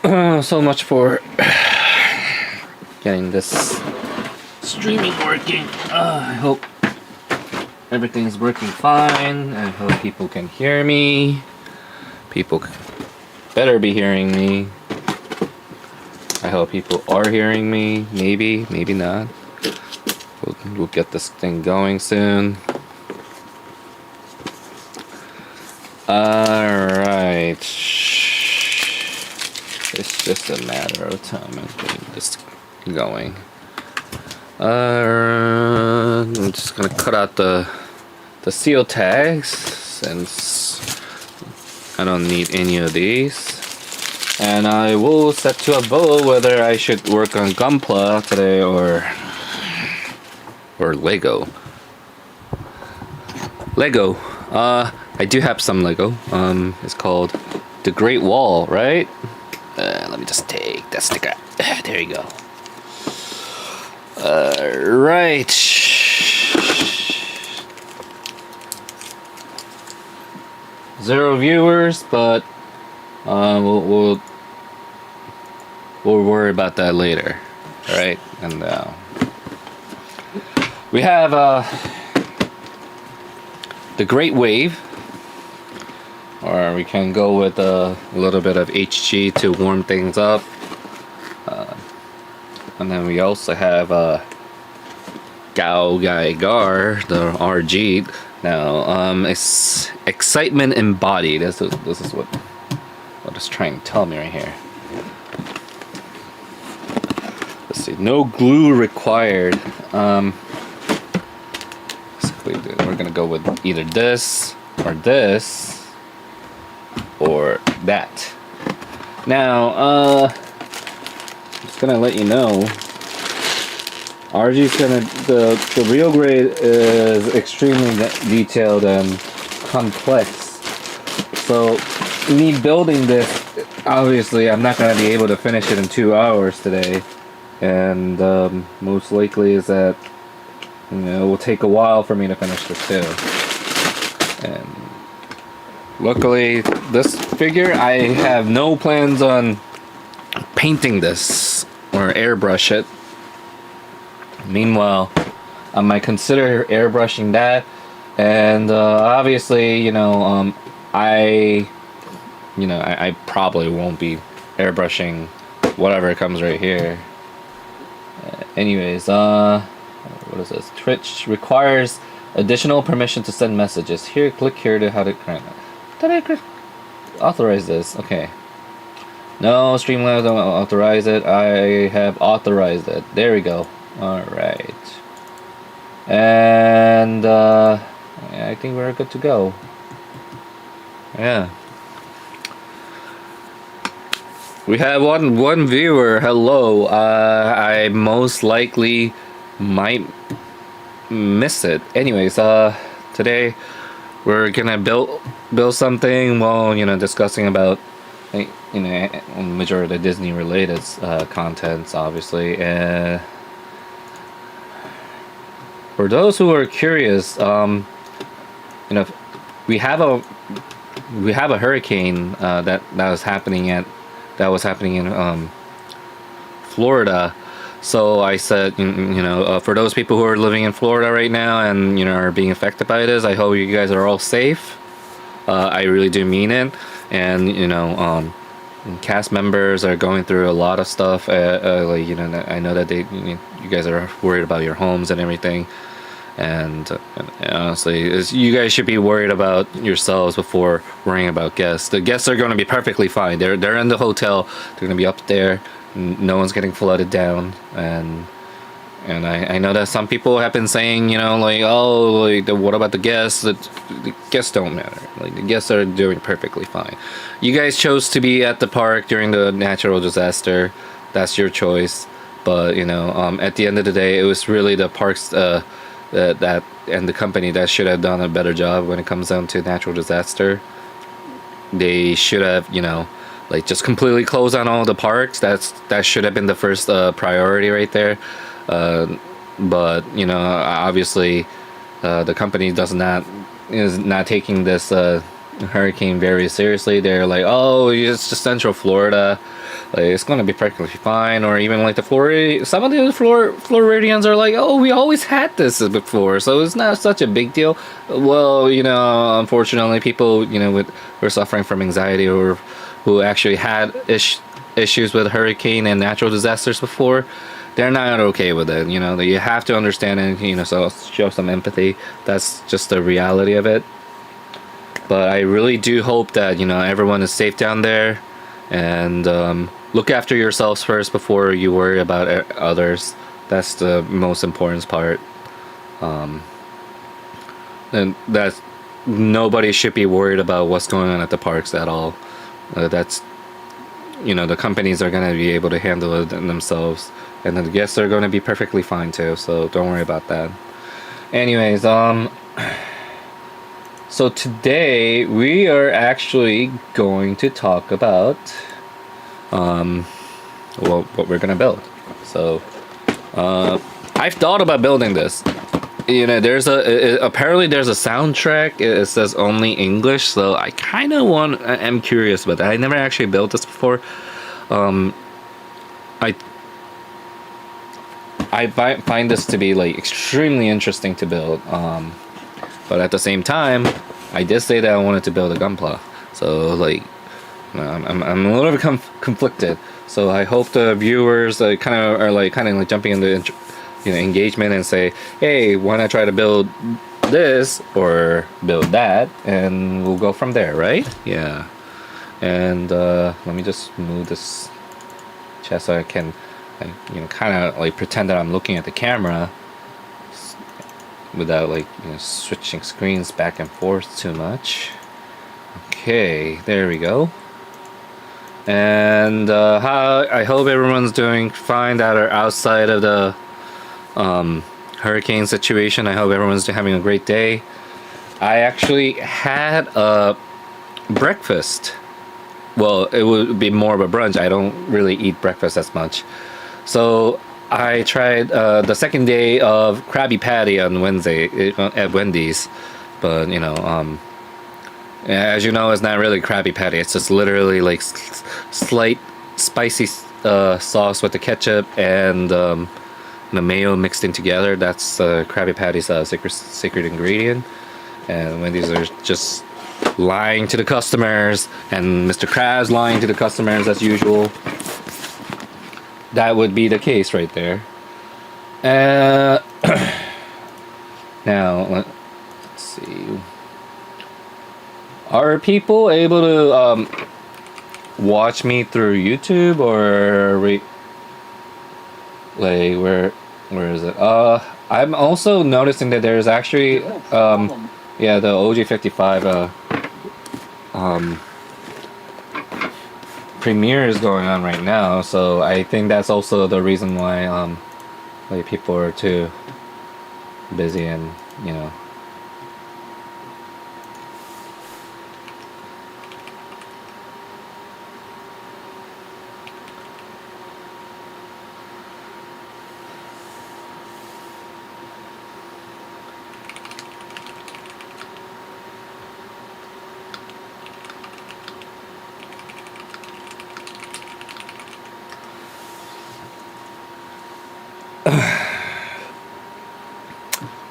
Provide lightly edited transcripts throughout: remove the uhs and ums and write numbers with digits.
So much for getting this streaming working. I hope everything's working fine. I hope people can hear me. People better be hearing me. I hope people are hearing me. Maybe, maybe not. We'll get this thing going soon. Alright. It's just a matter of time of getting this going. I'm just gonna cut out the seal tags since I don't need any of these. And I will set to a vote whether I should work on Gunpla today or Lego. Lego. I do have some Lego. It's called The Great Wall, right? Let me just take that sticker. There you go. Right. Zero viewers, but we'll worry about that later. All right, and we have the Great Wave, or we can go with a little bit of HG to warm things up. And then we also have Gao Gai Gar, the RG. Now, it's excitement embodied. This is what it's trying to tell me right here. Let's see. No glue required. Basically, we're gonna go with either this or that. Now, just gonna let you know, RG's the real grade is extremely detailed and complex. So me building this, obviously I'm not gonna be able to finish it in 2 hours today, and most likely is that it will take a while for me to finish this too. And luckily, this figure, I have no plans on painting this or airbrush it. Meanwhile, I might consider airbrushing that, and obviously, I probably won't be airbrushing whatever comes right here. Anyways, what is this? Twitch requires additional permission to send messages. Here, click here to how to. Did I authorize this? Okay. No, Streamlabs don't authorize it. I have authorized it. There we go. Alright. And I think we're good to go. Yeah. We have one viewer. Hello. I most likely might miss it. Anyways, today we're gonna build something while discussing about majority of the Disney related contents, obviously. For those who are curious, we have a hurricane that was happening in Florida. So I said, for those people who are living in Florida right now and are being affected by this, I hope you guys are all safe. I really do mean it. And cast members are going through a lot of stuff. I know that you guys are worried about your homes and everything. And honestly, you guys should be worried about yourselves before worrying about guests. The guests are going to be perfectly fine. They're in the hotel. They're going to be up there. No one's getting flooded down. And I know that some people have been saying, what about the guests? The guests don't matter. The guests are doing perfectly fine. You guys chose to be at the park during the natural disaster. That's your choice. But at the end of the day, it was really the parks that and the company that should have done a better job when it comes down to natural disaster. They should have, just completely close down all the parks. That should have been the first priority right there. But obviously the company is not taking this hurricane very seriously. They're like, oh, it's just Central Florida. Like, it's gonna be perfectly fine. Or even like the floor, some of the Floridians are like, oh, we always had this before, so it's not such a big deal. Well, unfortunately, people who are suffering from anxiety or who actually had issues with hurricane and natural disasters before, they're not okay with it. You have to understand and so show some empathy. That's just the reality of it. But I really do hope that everyone is safe down there, and look after yourselves first before you worry about others. That's the most important part. And that nobody should be worried about what's going on at the parks at all. That's the companies are going to be able to handle it themselves, and the guests are going to be perfectly fine too, so don't worry about that. Anyways, so today we are actually going to talk about what we're gonna build. So I've thought about building this. Apparently there's a soundtrack. It says only English, so I kind of I'm curious about that. I never actually built this before. I find this to be like extremely interesting to build. But at the same time, I did say that I wanted to build a Gunpla. So like, I'm a little bit conflicted. So I hope the viewers kind of jumping into engagement and say, hey, why not try to build this or build that, and we'll go from there, right? Yeah. And let me just move this chest so I can kind of like pretend that I'm looking at the camera without like switching screens back and forth too much. Okay, there we go. And I hope everyone's doing fine that are outside of the hurricane situation. I hope everyone's having a great day. I actually had a breakfast. Well, it would be more of a brunch. I don't really eat breakfast as much. So I tried the second day of Krabby Patty on Wednesday at Wendy's, but as you know, it's not really Krabby Patty. It's just literally like slight spicy sauce with the ketchup and the mayo mixed in together. That's Krabby Patty's secret ingredient. And Wendy's are just lying to the customers, and Mr. Krabs lying to the customers as usual. That would be the case right there. Now, let's see. Are people able to watch me through YouTube, or like where is it? I'm also noticing that there's actually yeah, the OG55 premiere is going on right now, so I think that's also the reason why like people are too busy and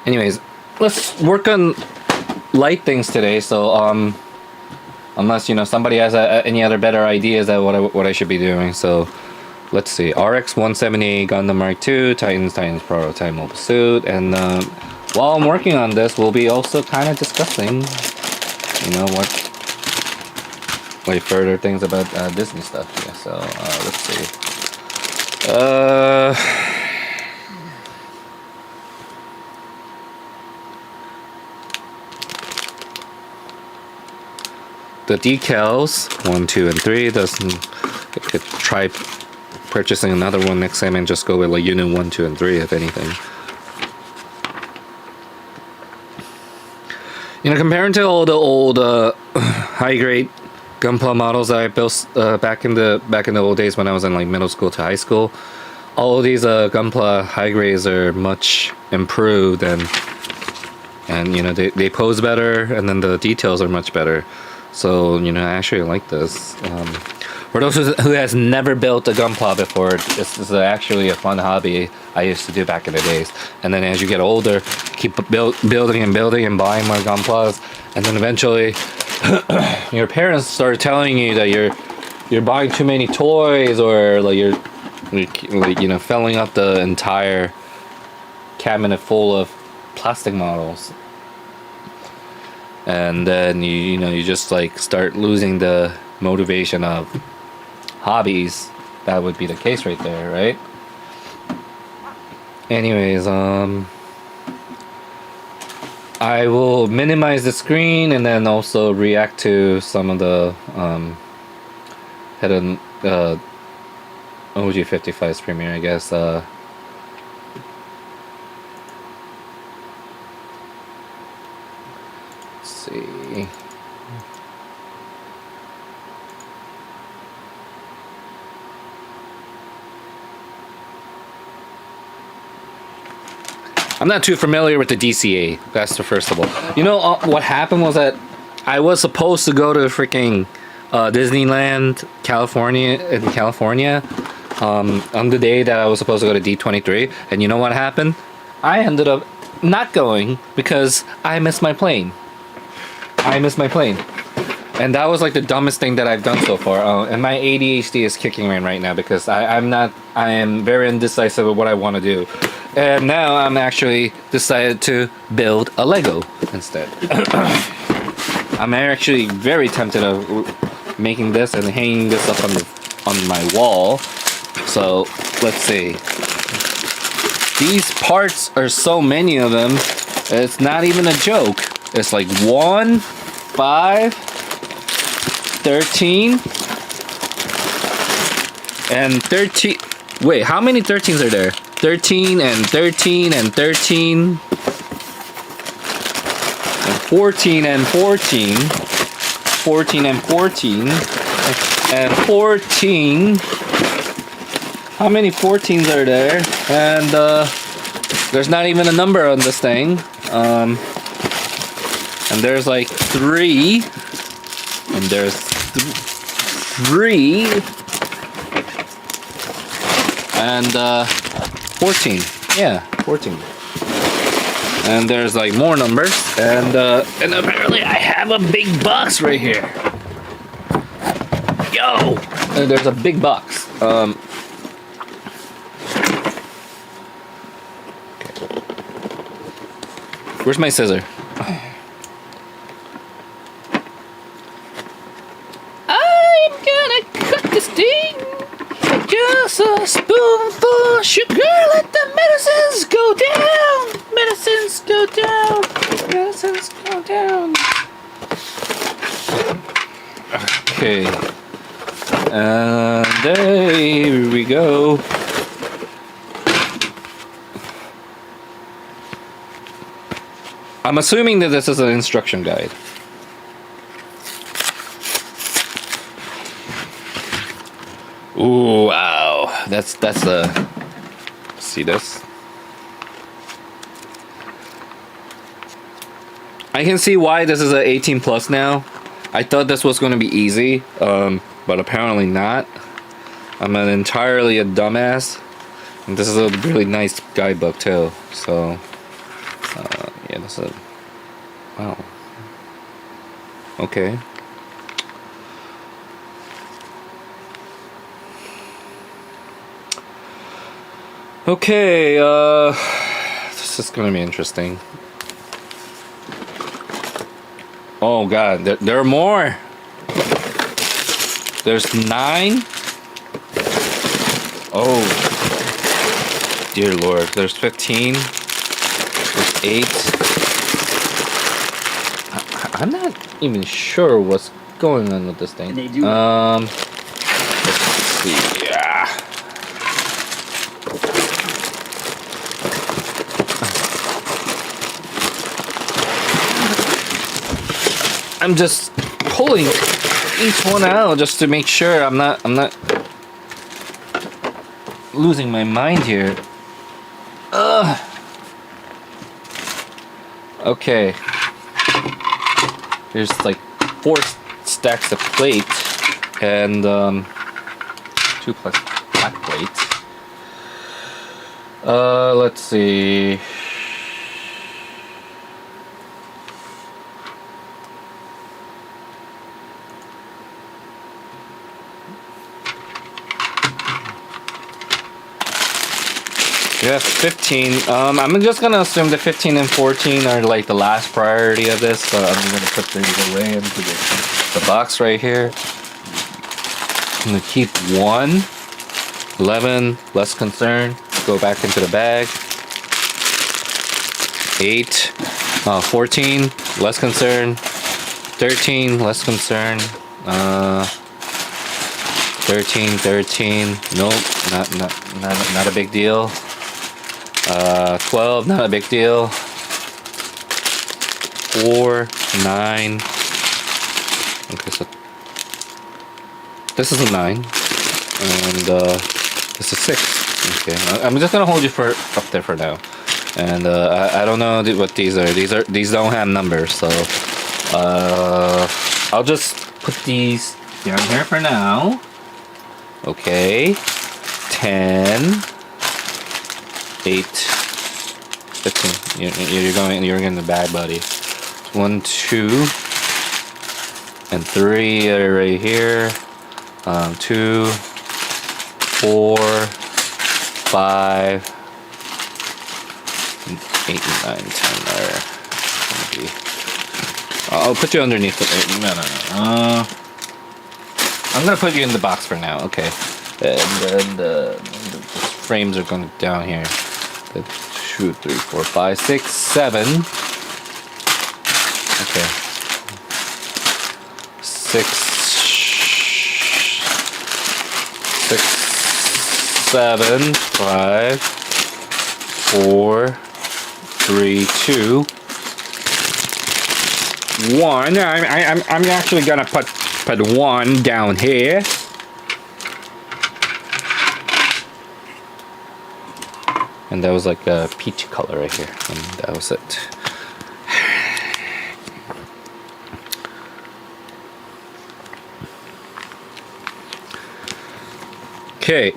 anyways, let's work on light things today. So unless somebody has any other better ideas at what I should be doing. So let's see. RX 178 Gundam Mark II, Titans prototype mobile suit, and while I'm working on this, we'll be also kind of discussing what like further things about Disney stuff. Yeah. So let's see. The decals 1, 2, and 3 doesn't. I could try purchasing another one next time and just go with like unit 1, 2, and 3 if anything. Comparing to all the old high grade Gunpla models that I built back in the old days when I was in like middle school to high school, all of these Gunpla high grades are much improved, and they pose better, and then the details are much better. So I actually like this. For those who has never built a Gunpla before, this is actually a fun hobby I used to do back in the days. And then as you get older, keep building and building and buying more Gunplas, and then eventually your parents start telling you that you're buying too many toys, or like you're like, you know, filling up the entire cabinet full of plastic models. And then you know, you just like start losing the motivation of hobbies. That would be the case right there, right? Anyways, I will minimize the screen and then also react to some of the hidden OG55's premiere, I guess. Let's see. I'm not too familiar with the DCA. That's the first of all. You know what happened was that I was supposed to go to freaking Disneyland, California, on the day that I was supposed to go to D23, and you know what happened? I ended up not going because I missed my plane. And that was like the dumbest thing that I've done so far. And my ADHD is kicking in right now because I am very indecisive of what I want to do. And now I'm actually decided to build a Lego instead. I'm actually very tempted of making this and hanging this up on my wall. So let's see. These parts are so many of them. It's not even a joke. It's like 1, 5, 13, and 13. Wait, how many 13s are there? 13 and 13 and 13 and 14 and 14, 14 and 14 and 14. How many 14s are there? And there's not even a number on this thing. And there's like 3, and there's 3 and 14. Yeah, 14. And there's like more numbers, and apparently I have a big box right here. Yo! And there's a big box. Okay. Where's my scissor? I'm gonna cut this thing. Just a spoonful of sugar. Let the medicines go down. Medicines go down. Medicines go down. Okay. And there we go. I'm assuming that this is an instruction guide. Ooh, wow. That's a... See this? I can see why this is a 18 plus now. I thought this was going to be easy, but apparently not. I'm entirely a dumbass. And this is a really nice guidebook too, so... yeah, that's a... Wow. Okay. Okay, this is gonna be interesting. Oh god, there are more! There's 9? Oh. Dear lord, there's 15. There's 8. I'm not even sure what's going on with this thing. Let's see. Yeah. I'm just pulling each one out just to make sure I'm not losing my mind here. Ugh. Okay. There's like 4 stacks of plate, and 2 plus black plate. Let's see. Yeah, 15. I'm just gonna assume the 15 and 14 are like the last priority of this, so I'm gonna put these away into the box right here. I'm gonna keep 1. 11, less concern. Go back into the bag. 8. 14, less concern. 13, less concern. 13. Nope, not a big deal. 12, not a big deal. 4, 9. Okay, so this is a 9, and this is 6. Okay, I'm just gonna hold you for up there for now, and I don't know what these are. These don't have numbers, so I'll just put these down here for now. Okay, 10. 8, 15. You're getting the bag, buddy. 1, 2, and 3 are right here. 2, 4, 5, 8, 9, 10 are gonna be. I'll put you underneath the. No. I'm gonna put you in the box for now. Okay, and then the frames are going down here. 2, 3, 4, 5, 6, 7. Okay. 6, 7, 5, 4, 3, 2, 1. I'm actually gonna put 1 down here. And that was like a peach color right here, and that was it. Okay.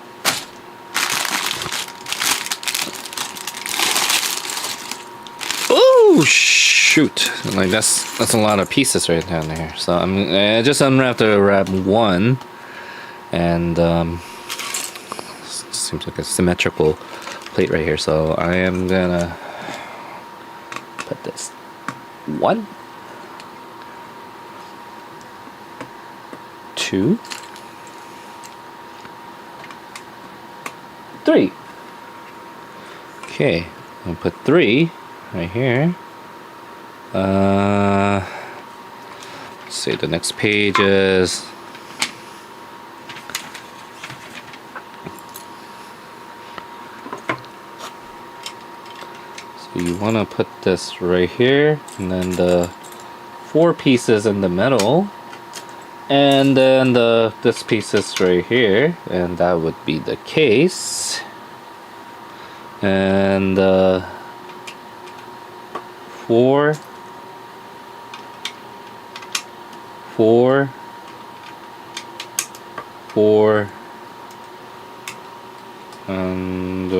Oh shoot! Like that's a lot of pieces right down there. So I just have to wrap 1, and seems like a symmetrical plate right here. So I am gonna put this 1, 2, 3. Okay, I'll put 3 right here. Let's see, the next page is you want to put this right here, and then the 4 pieces in the middle, and then this piece is right here, and that would be the case, and 4, 4, 4, and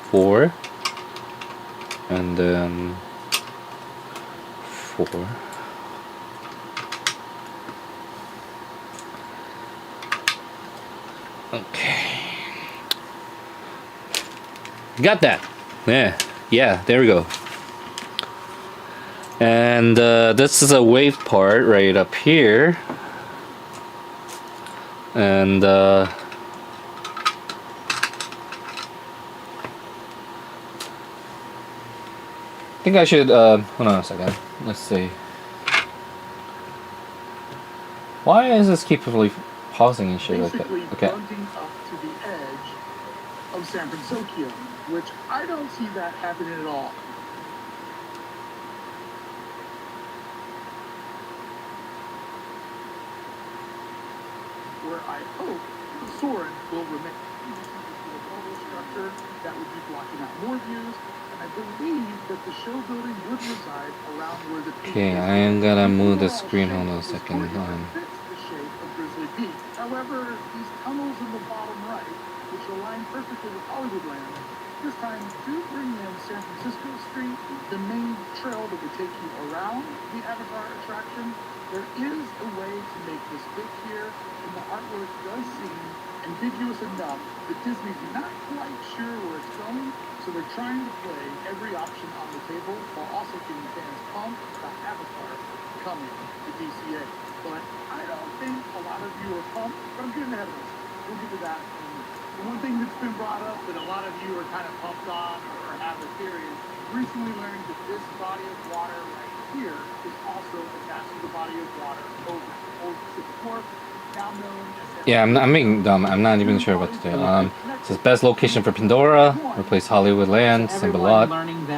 4. And then 4. Okay. Got that. Yeah, there we go. And this is a wave part right up here. And I think I should, hold on a second. Let's see. Why is this keep pausing and shit like that? Okay. Bunting up to the edge of San Francisco, which I don't see that happening at all. Where I hope the Soren will remain a bubble structure that would be blocking out more views. I believe that the show building would reside around where the okay, I am gonna move the screen. Hold on a second. shape of Grizzly Peak. However, these tunnels in the bottom right, which align perfectly with Hollywoodland, this time do bring in San Francisco Street, the main trail that would take you around the Avatar attraction. There is a way to make this fit here, and the artwork does seem ambiguous enough that Disney's not quite sure where it's going, so they're trying to play every option on the table while also getting fans pumped about Avatar coming to DCA. But I don't think a lot of you are pumped, but I'm getting ahead of us. We'll get to that in a minute. The one thing that's been brought up that a lot of you are kind of pumped on or have a theory is recently learned that this body of water right here is also attached to the body of water over Old Pacific Wharf, now known as... Yeah, I'm being dumb. I'm not even sure what to do. It says best location for Pandora. Replace Hollywoodland. Simple lot.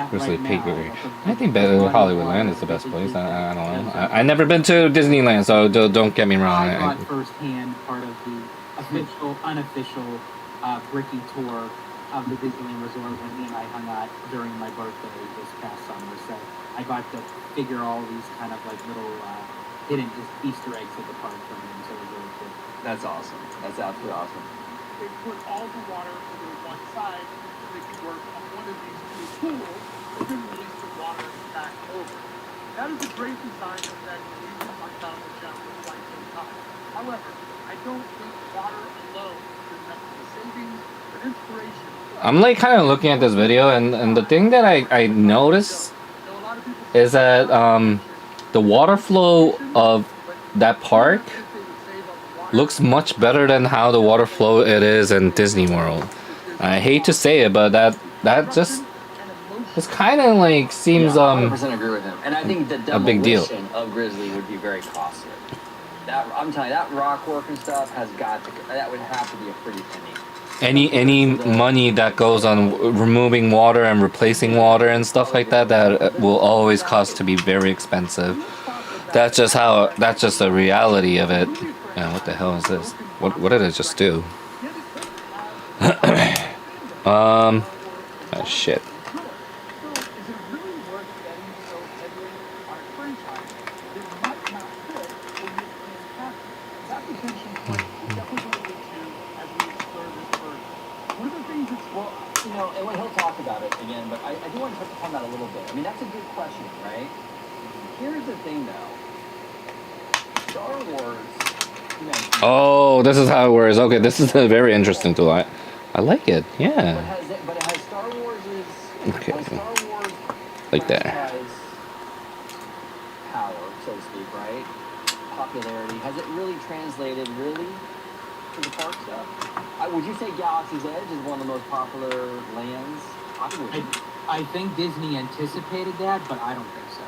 Grizzly Peak. I think Hollywoodland is the best place. I don't know. I never been to Disneyland, so don't get me wrong. I got firsthand part of the official, unofficial bricky tour of the Disneyland Resort when he and I hung out during my birthday this past summer. So I got to figure all these kind of like little hidden Easter eggs at the park from him. So it was really cool. That's awesome. That's absolutely awesome. They put all the water over one side so they can work on one of these two pools and then release the water back over. That is a great design effect that we've been talking about on the channel for quite some time. However, I don't think water alone is enough of a savings or inspiration. I'm like kind of looking at this video, and the thing that I noticed is that the water flow of that park looks much better than how the water flow it is in Disney World. I hate to say it, but that just kind of like seems 100% agree with him, and I think the a big deal. demolition of Grizzly would be very costly. That I'm telling you, that rock work and stuff has got to. That would have to be a pretty penny. Any money that goes on removing water and replacing water and stuff like that will always cost to be very expensive. That's just the reality of it. Yeah, what the hell is this? What did it just do? Oh shit. Well, you know, and when he'll talk about it again, but I do want to touch upon that a little bit. I mean, that's a good question, right? Here's the thing, though. Star Wars. You know, Oh, this is how it works. Okay, this is very interesting to I like it. Yeah. But it has Star Wars Okay. has Star Wars Like that. franchise power, so to speak, right? Popularity. Has it really translated to the park stuff? Would you say Galaxy's Edge is one of the most popular lands? I think Disney anticipated that, but I don't think so.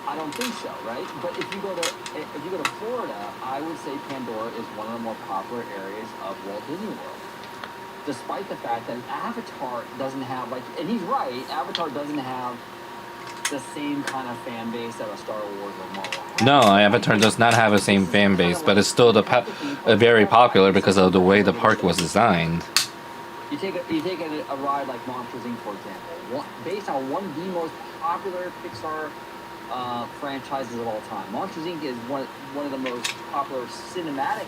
I don't think so, right? But if you go to Florida, I would say Pandora is one of the more popular areas of Walt Disney World. Despite the fact that Avatar doesn't have and he's right, Avatar doesn't have the same kind of fan base that a Star Wars or Marvel has. No, Avatar does not have the same fan base, but it's still very popular because of the way the park was designed. You take a ride like Monsters Inc., for example, based on one of the most popular Pixar franchises of all time. Monsters Inc. is one of the most popular cinematic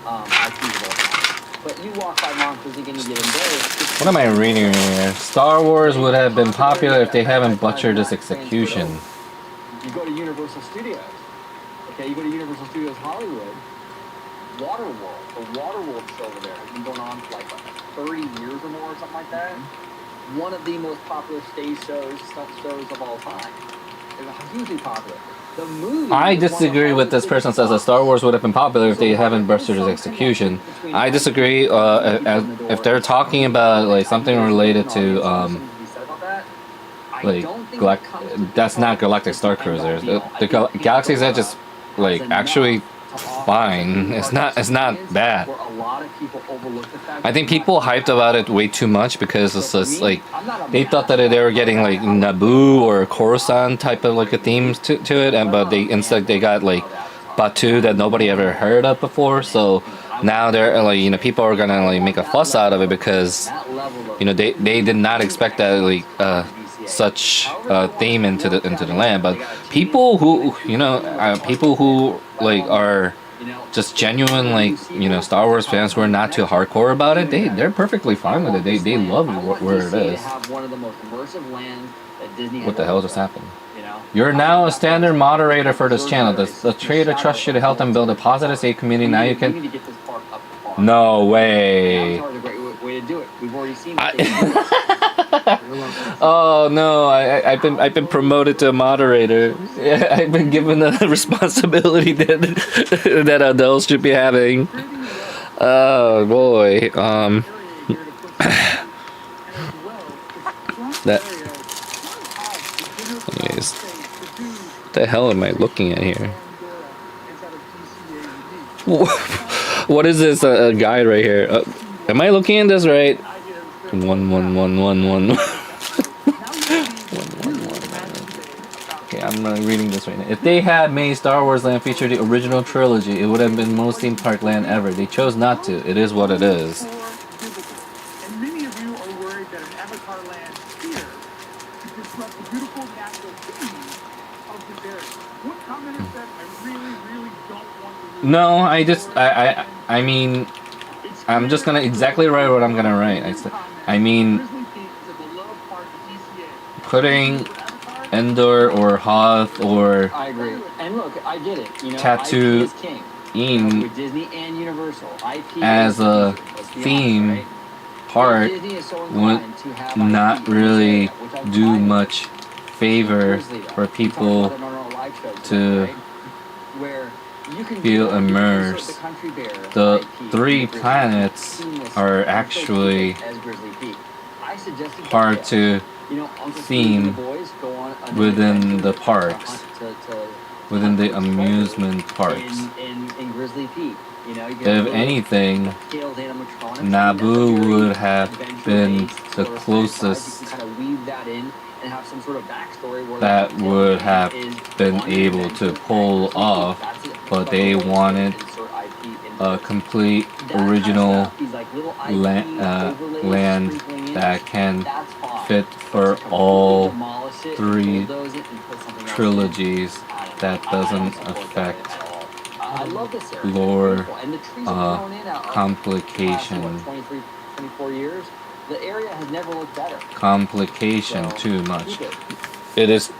IPs of all time. But you walk by Monsters Inc. any given day. What am I reading here? Star Wars would have been popular if they haven't butchered this execution. You go to Universal Studios. Okay, you go to Universal Studios Hollywood. Waterworld, the Waterworld show over there has been going on for like 30 years or more, or something like that. One of the most popular stage shows, stunt shows of all time. It's hugely popular. The movie. I disagree with this person says that Star Wars would have been popular if they haven't butchered its execution. I disagree. If they're talking about like something related to that's not Galactic Star Cruisers. The Galaxy's Edge is like actually fine. It's not bad. I think people hyped about it way too much because it's just like they thought that they were getting like Naboo or Coruscant type of like a theme to it, but instead they got like Batu that nobody ever heard of before. So now they're like people are gonna like make a fuss out of it because they did not expect that like such theme into the land. But people who people who like are just genuine, like, Star Wars fans who are not too hardcore about it, they're perfectly fine with it. They love where it is. One of the most immersive lands that Disney What the hell just happened? You know? You're now a standard moderator for this channel. The trader trusts you to help them build a positive, safe community. Now you can. We need to get this park up to par. No way. Avatar is a great way to do it. We've already seen it. Oh no! I've been promoted to a moderator. Yeah, I've been given a responsibility that adults should be having. Oh boy. That. Anyways, what the hell am I looking at here? What is this guide right here? Am I looking at this right? 11111. Okay, I'm reading this right now. If they had made Star Wars Land feature the original trilogy, it would have been most theme park land ever. They chose not to. It is what it is. And many of you are worried that an Avatar land here could disrupt the beautiful natural beauty of this area. One commenter said, I really don't want to. No, I mean, I'm just gonna exactly write what I'm gonna write. I mean, putting Endor or Hoth or I agree. And look, I get it. Tatooine IP is king. With Disney and Universal, IP as a theme right? part Disney is so would inclined to have not IP, really which I do find much favor Grizzly, though. for We talked people about it on our live show to today, right? Where you can feel go and immersed. insert the Country Bear The IP, 3 Grizzly, planets seamless, are and so actually keep it as Grizzly Peak. I suggested hard that, to Uncle Steve theme and the boys go on an within adventure the to parks, hunt- to within the hunt these amusement predators parks. in Grizzly Peak. You can If build anything, scaled animatronics. Naboo That's a very would have been adventure-based the sort of closest franchise. You can kind of weave that in and have some sort of backstory where that the would have is been on an able adventure to pull at Grizzly Peak. off, That's it. but But they the way to wanted insert IP into a it. complete That kind of original stuff, these, like, little IP overlays land sprinkling in, that can that's fine. fit But for to completely all demolish it, 3 bulldoze it, and put something else in, trilogies. I don't That know. I don't doesn't support that affect at all. I love this area. It's lore beautiful. And the trees have grown in our complication. past, 23, 24 years. The area has never looked better. Complication So, too much. keep it. It is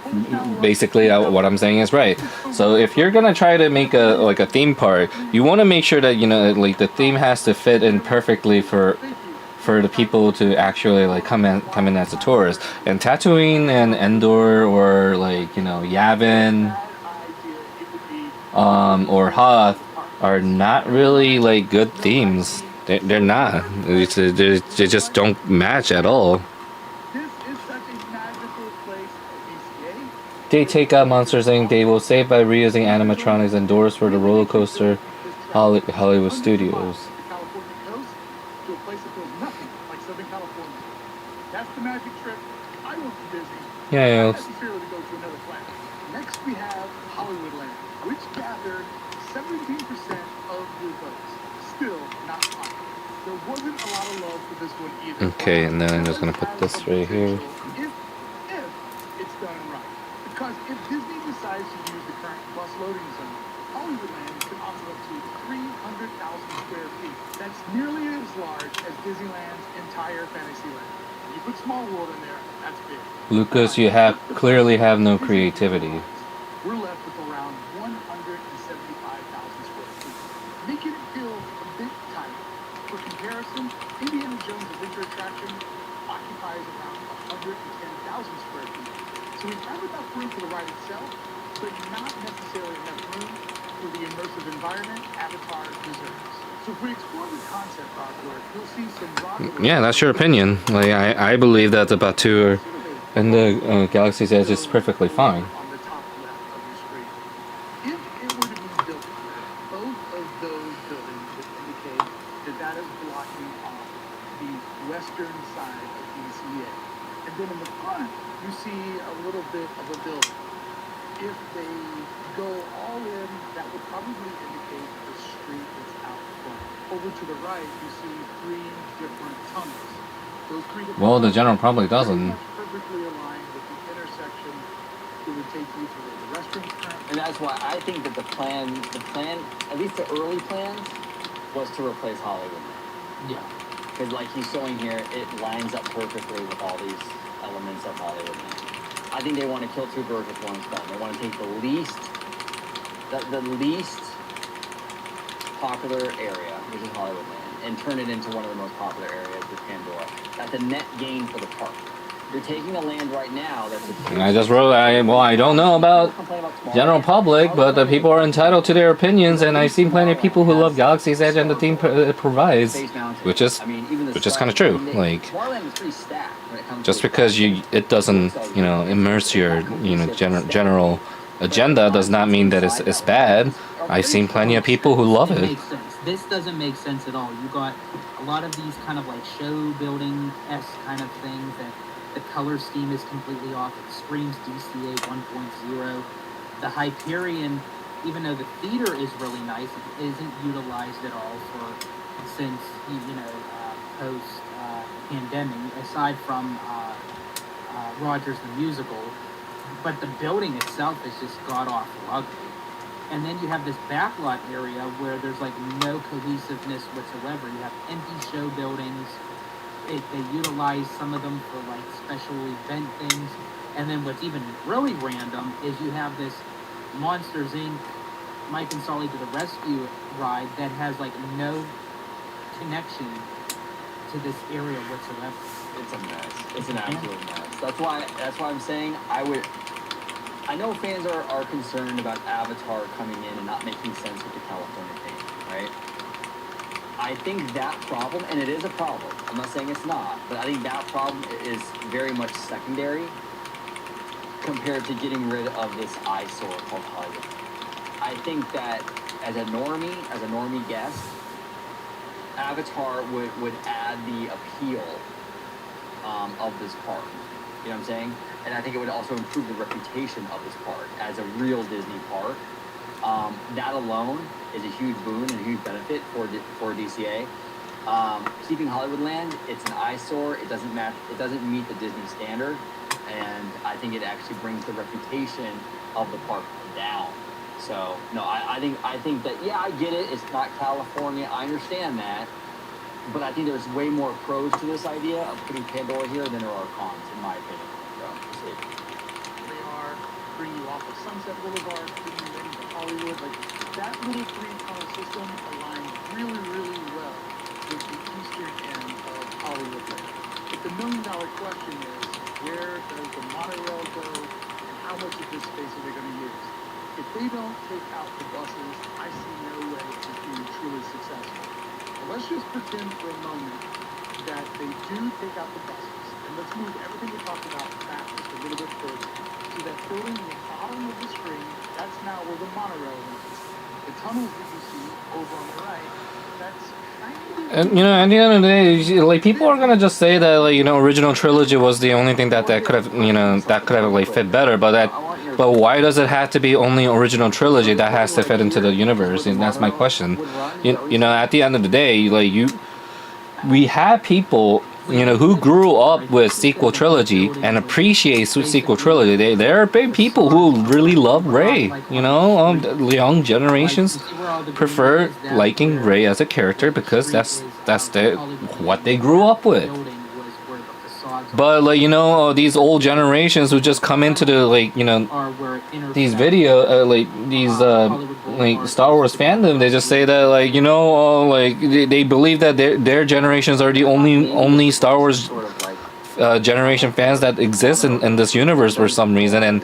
basically what I'm saying is right. So if you're gonna try to make a theme park, you want to make sure that like the theme has to fit in perfectly for the people to actually like come in as a tourist. And Tatooine and Endor or like Yavin or Hoth are not really like good themes. They're not. They just don't match at all. This is such a magical place at DCA. They take out Monsters Inc. They will save by reusing animatronics and doors for the roller coaster Hollywood Studios. The California coast to a place that feels nothing like Southern California. That's the magic trip I want to Disney. Yeah, Not necessarily to go to another planet. Next we have Hollywoodland, which gathered 17% of your votes. Still not popular. There wasn't a lot of love for this one either. Okay, and then I'm just gonna put this right here. If it's done right. Because if Disney decides to use the current bus loading zone, Hollywoodland can offer up to 300,000 square feet. That's nearly as large as Disneyland's entire Fantasyland. When you put Small World in there, that's big. Lucas, you clearly have no creativity. We're left with around 175,000 square feet, making it feel a bit tight. For comparison, Indiana Jones Adventure Attraction occupies around 110,000 square feet. So we have enough room for the ride itself, but not necessarily enough room for the immersive environment Avatar deserves. So if we explore the concept artwork, you'll see some Yeah, that's your opinion. Like I believe that the Batu and the Galaxy's Edge is perfectly fine. on the top left of your screen. If it were to be built, both of those buildings would indicate that is blocking off the western side of DCA. And then in the front, you see a little bit of a building. If they go all in, that would probably indicate the street that's out front. Over to the right, you see 3 different tunnels. Those 3 different Well, the tunnels general probably pretty doesn't. much perfectly aligned with the intersection it would take you to where the restrooms currently. And that's why I think that the plan, at least the early plans, was to replace Hollywood. Yeah. Because like he's showing here, it lines up perfectly with all these elements of Hollywood. I think they want to kill two birds with one stone. They want to take the least popular area, which is Hollywood Land, and turn it into one of the most popular areas with Pandora. That's a net gain for the park. You're taking a land right now that's a I just wrote, I don't know about general public, but the people are entitled to their opinions, and I've seen plenty of people who love Galaxy's Edge and the theme it provides, which is kind of true. Like, just because it doesn't, immerse your, general agenda does not mean that it's bad. I've seen plenty of people who love it. Makes sense. This doesn't make sense at all. You got a lot of these kind of like show building-esque kind of things that the color scheme is completely off. It screams DCA 1.0. The Hyperion, even though the theater is really nice, it isn't utilized at all since post pandemic, aside from Rogers the musical. But the building itself is just god awful ugly. And then you have this backlot area where there's like no cohesiveness whatsoever. You have empty show buildings. They utilize some of them for like special event things. And then what's even really random is you have this Monsters Inc. Mike and Sully to the Rescue ride that has like no connection to this area whatsoever. It's a mess. It's an absolute mess. That's why I'm saying I know fans are concerned about Avatar coming in and not making sense with the California theme, right? I think that problem, and it is a problem, I'm not saying it's not, but I think that problem is very much secondary compared to getting rid of this eyesore called Hollywood. I think that as a normie guest, Avatar would add the appeal of this park. You know what I'm saying? And I think it would also improve the reputation of this park as a real Disney park. That alone is a huge boon and a huge benefit for DCA. Keeping Hollywoodland, it's an eyesore. It doesn't meet the Disney standard, and I think it actually brings the reputation of the park down. So no, I think that I get it. It's not California. I understand that. But I think there's way more pros to this idea of putting Pandora here than there are cons, in my opinion. So, They are bringing you off of Sunset Boulevard, bringing you into Hollywood. Like, that little three-tunnel system aligns really, really well with the eastern end of Hollywood Land. But the million-dollar question is, where does the monorail go, and how much of this space are they going to use? If they don't take out the buses, I see no way of being truly successful. Let's just pretend for a moment that they do take out the buses, and let's move everything we talked about back just a little bit further. So that building in the bottom of the screen, that's now where the monorail is. The tunnels that you see over on the right, that's kind of... And at the end of the day, like, people are gonna just say that, like, original trilogy was the only thing that could have, like fit better, but why does it have to be only original trilogy that has to fit into the universe? And that's my question. At the end of the day, like, we have people, who grew up with sequel trilogy and appreciate sequel trilogy. There are big people who really love Rey. Young generations prefer liking Rey as a character because that's what they grew up with. But like these old generations who just come into the these video like Star Wars fandom, they just say that they believe that their generations are the only Star Wars generation fans that exist in this universe for some reason, and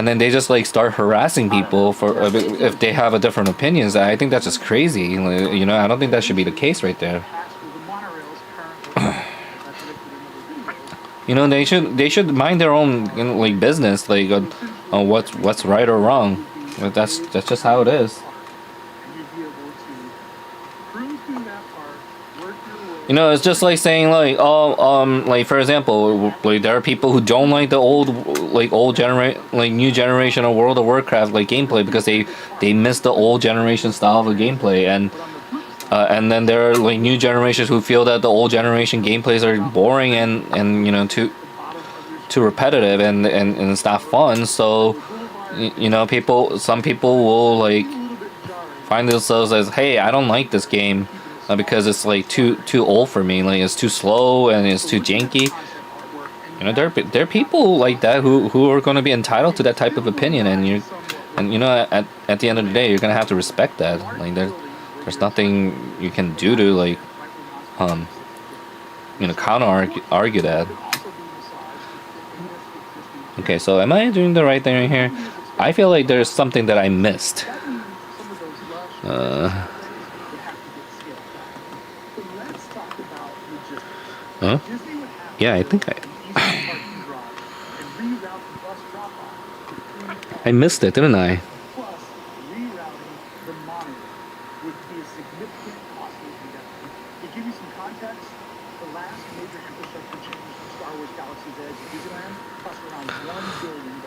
then they just start harassing people for if they have a different opinions. I think that's just crazy. I don't think that should be the case right there. They should mind their own business, what's right or wrong. But that's just how it is. It's just like saying for example, there are people who don't like the new generation of World of Warcraft gameplay because they miss the old generation style of gameplay, and then there are new generations who feel that the old generation gameplays are boring and too repetitive and it's not fun. So you know, some people will like find themselves as, hey, I don't like this game because it's like too old for me. Like it's too slow and it's too janky. You know, there are people like that who are going to be entitled to that type of opinion, and you know, at the end of the day, you're gonna have to respect that. Like there's nothing you can do to like you know, argue that. Okay, so am I doing the right thing right here? I feel like there's something that I missed. Huh? Yeah, I think I missed it, didn't I? Plus, rerouting the monitor would be a significant costly endeavor. To give you some context, the last major infrastructure change from Star Wars Galaxy's Edge to Disneyland cost around $1 billion.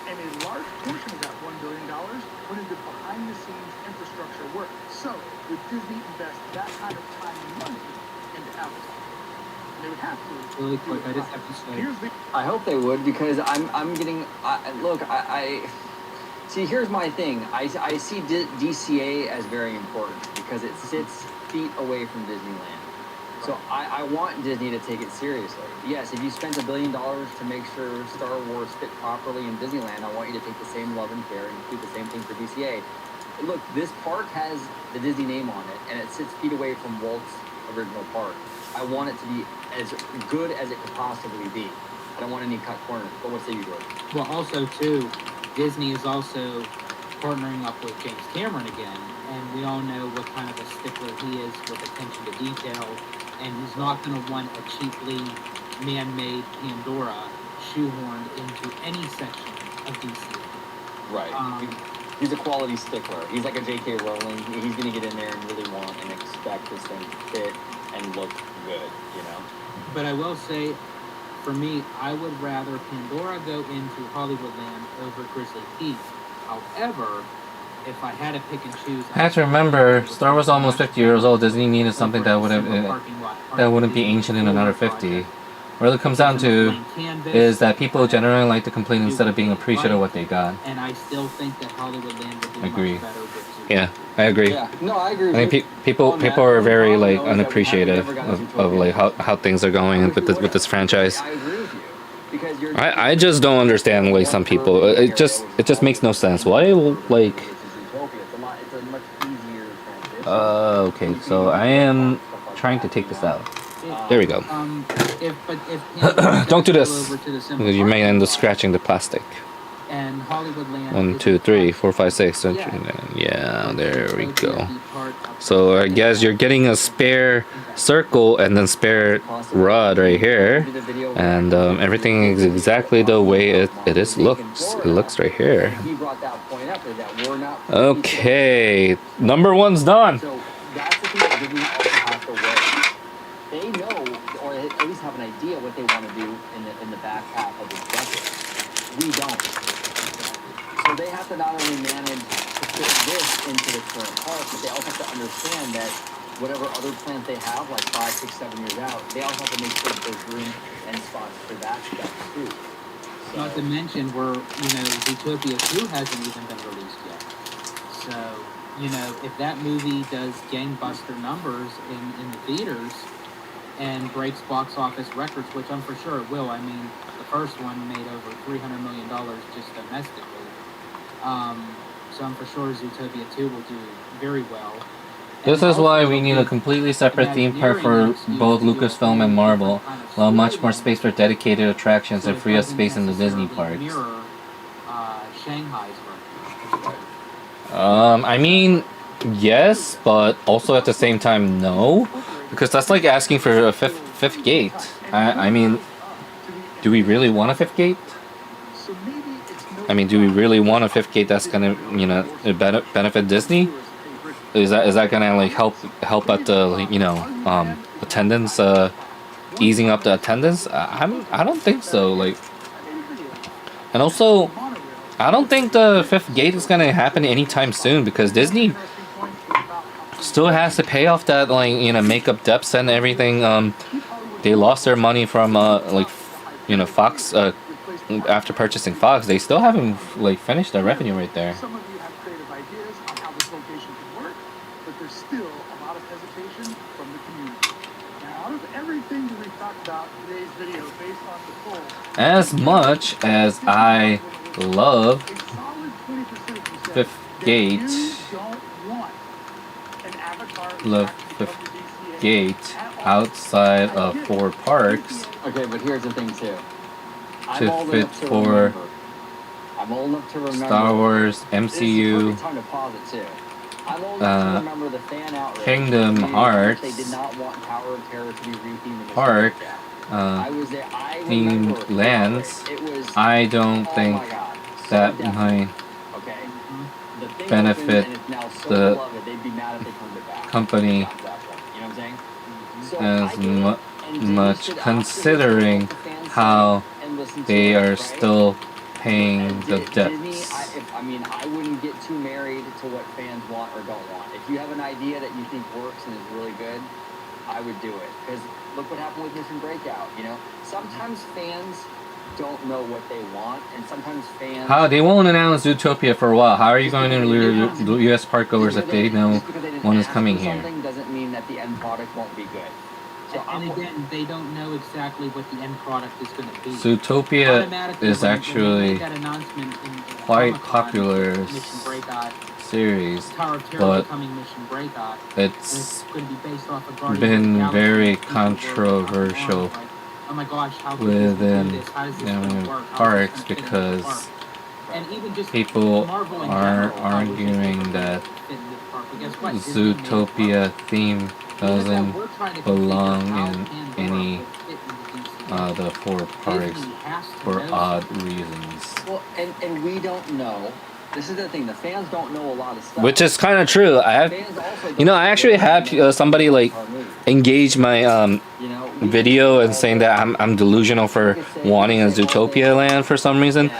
And a large portion of that $1 billion went into behind-the-scenes infrastructure work. So, would Disney invest that kind of time and money into Avatar? They would have to. Really quick, I just have to say. Here's the I hope they would, because I'm getting. Look, I see. Here's my thing. I see DCA as very important because it sits feet away from Disneyland. So I want Disney to take it seriously. Yes, if you spent $1 billion to make sure Star Wars fit properly in Disneyland, I want you to take the same love and care and do the same thing for DCA. Look, this park has the Disney name on it, and it sits feet away from Walt's original park. I want it to be as good as it could possibly be. I don't want any cut corners. But what say you, George? Well, also too, Disney is also partnering up with James Cameron again, and we all know what kind of a stickler he is with attention to detail, and he's not going to want a cheaply man-made Pandora shoehorned into any section of DC. Right. He's a quality stickler. He's like a J.K. Rowling. He's going to get in there and really want and expect this thing to fit and look good, you know? But I will say, for me, I would rather Pandora go into Hollywoodland over Grizzly Peak. However, if I had to pick and choose, I have to remember, Star Wars almost 50 years old. Disney needed something that wouldn't be ancient in another 50. What it comes down to is that people generally like to complain instead of being appreciative of what they got. And I still think that Hollywoodland would be Agree. much better with Yeah, I agree. Yeah. No, I agree. I think people are very like unappreciative of like how things are going with this franchise. I agree with you. Because you're I just don't understand like some people. It just makes no sense. Why like It's a much easier transition. okay, so I am trying to take this out. There we go. Don't do this because you may end up scratching the plastic. And Hollywoodland 1, 2, 3, 4, 5, 6. Yeah, there we go. So I guess you're getting a spare circle and then spare rod right here, and everything is exactly the way it looks right here. He brought that point up is that we're not. Okay, number 1's done. So that's the thing that Disney also has to work. They know, or at least have an idea what they want to do in the back half of this decade. We don't. So they have to not only manage to fit this into the current park, but they also have to understand that whatever other plans they have, like 5, 6, 7 years out, they also have to make sure that there's room and spots for that stuff too. So, Not to mention, Zootopia 2 hasn't even been released yet. So, if that movie does gangbuster numbers in the theaters and breaks box office records, which I'm for sure it will. I mean, the first one made over $300 million just domestically. So I'm for sure Zootopia 2 will do very well. This is why we need a completely separate theme park for both Lucasfilm and Marvel. Allow much more space for dedicated attractions and free up space in the Disney parks. Shanghai's version. I mean, yes, but also at the same time, no, because that's like asking for a fifth gate. I mean, do we really want a fifth gate? I mean, do we really want a fifth gate that's gonna, benefit Disney? Is that gonna like help at the attendance, easing up the attendance? I don't think so. Like, and also, I don't think the fifth gate is gonna happen anytime soon because Disney still has to pay off that makeup depths and everything. They lost their money from Fox. After purchasing Fox, they still haven't like finished their revenue right there. Some of you have creative ideas on how this location can work, but there's still a lot of hesitation from the community. Now, out of everything that we've talked about in today's video, based on the poll, As much as I love a solid 20% of you said Fifth that Gate, you don't want an avatar love attraction Fifth from the DCA Gate at all. outside of 4 parks Okay, but here's the thing too. I'm to old fit enough to for remember. I'm old enough to remember. Star Wars, This is the MCU, perfect time to pause it too. I'm old enough to remember the fan outrage. Kingdom They Hearts, did not want Tower of Terror to be rethemed. Park, I was there. I themed remember lands. it was. I don't Oh think my God. So that definite. might Okay. The thing benefit opens and it's now so the beloved, they'd be mad if they turned it back. company You know what I'm saying? So as I get it. And then you much, should considering absolutely listen to how and listen to they it, are right? still paying And the Disney, debts. I wouldn't get too married to what fans want or don't want. If you have an idea that you think works and is really good, I would do it. Because look what happened with Mission Breakout. You know, sometimes fans don't know what they want, and sometimes fans. How they won't announce Zootopia for a while. How are you going to lure U.S. park goers if they know just because they didn't one is ask coming for here? something doesn't mean that the end product won't be good. So And again, they don't know exactly what the end product is going to be. Zootopia Automatically, is when they actually made that announcement in quite Comic-Con, popular Mission Breakout, series, Tower of Terror but becoming Mission Breakout, and it's it's going to be based off of Guardians of the been Galaxy. very People were controversial like, oh my gosh, how could Disney do within this? How is this going to work? How is parks this gonna fit into the because park? And even just people Marvel in are general, how is this arguing gonna that fit into the park? But guess what? Disney made it work. Zootopia theme Even if doesn't we're trying to belong configure how in Pandora any will fit into DCA, the 4 parks Disney has to for know odd something. reasons. Well, and we don't know. This is the thing. The fans don't know a lot of stuff. Which is kind of true. I have, Fans also you know, don't I actually know had what somebody like our movie. engage my You know, video and saying that I'm delusional for wanting a Zootopia land for some reason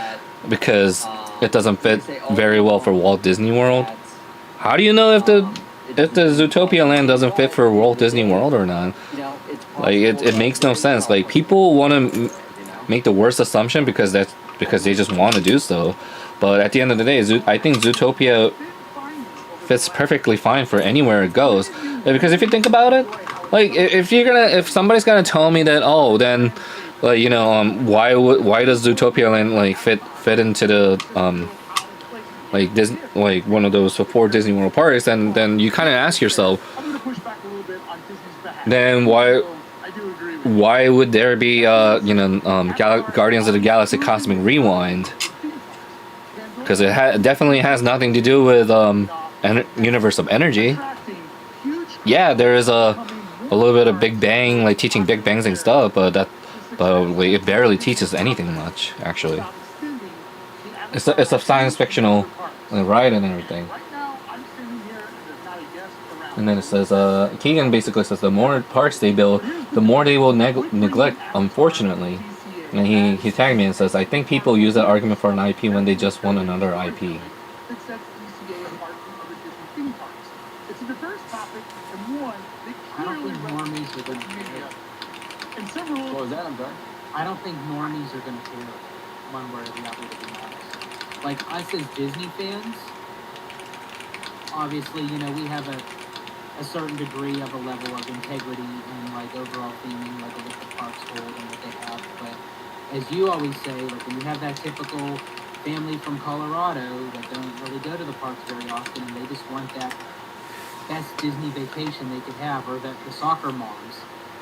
because it doesn't fit very well for Walt Disney World. How do you know if the Zootopia land doesn't fit for Walt Disney World or not? Like it makes no sense. Like people want to make the worst assumption because they just want to do so. But at the end of the day, I think Zootopia fits perfectly fine for anywhere it goes. Because if you think about it, like if somebody's gonna tell me that, oh, then like why does Zootopia land like fit into the like Disney, like one of those 4 Disney World parks, and then you kind of ask yourself, I'm going to push back a little bit on Disney's behalf. then why So, I do agree with you. why would there be Guardians of the Galaxy Cosmic Rewind? Because it definitely has nothing to do with Universe of Energy. Yeah, there is a little bit of Big Bang, like teaching Big Bangs and stuff, but like, it barely teaches anything much actually. It's a science fictional ride and everything. And then it says, Keegan basically says the more parks they build, the more they will neglect, unfortunately. And he tagged me and says, I think people use that argument for an IP when they just want another IP. It sets DCA apart from other Disney theme parks. It's a diverse topic and one that I don't clearly think normies are going to media. care. And several What was that? I'm sorry. I don't think normies are going to care one way or the other, to be honest. Like us as Disney fans, obviously, we have a certain degree of a level of integrity and like overall theming, like what the parks hold and what they have. But as you always say, like when you have that typical family from Colorado that don't really go to the parks very often, and they just want that best Disney vacation they could have, or the soccer moms.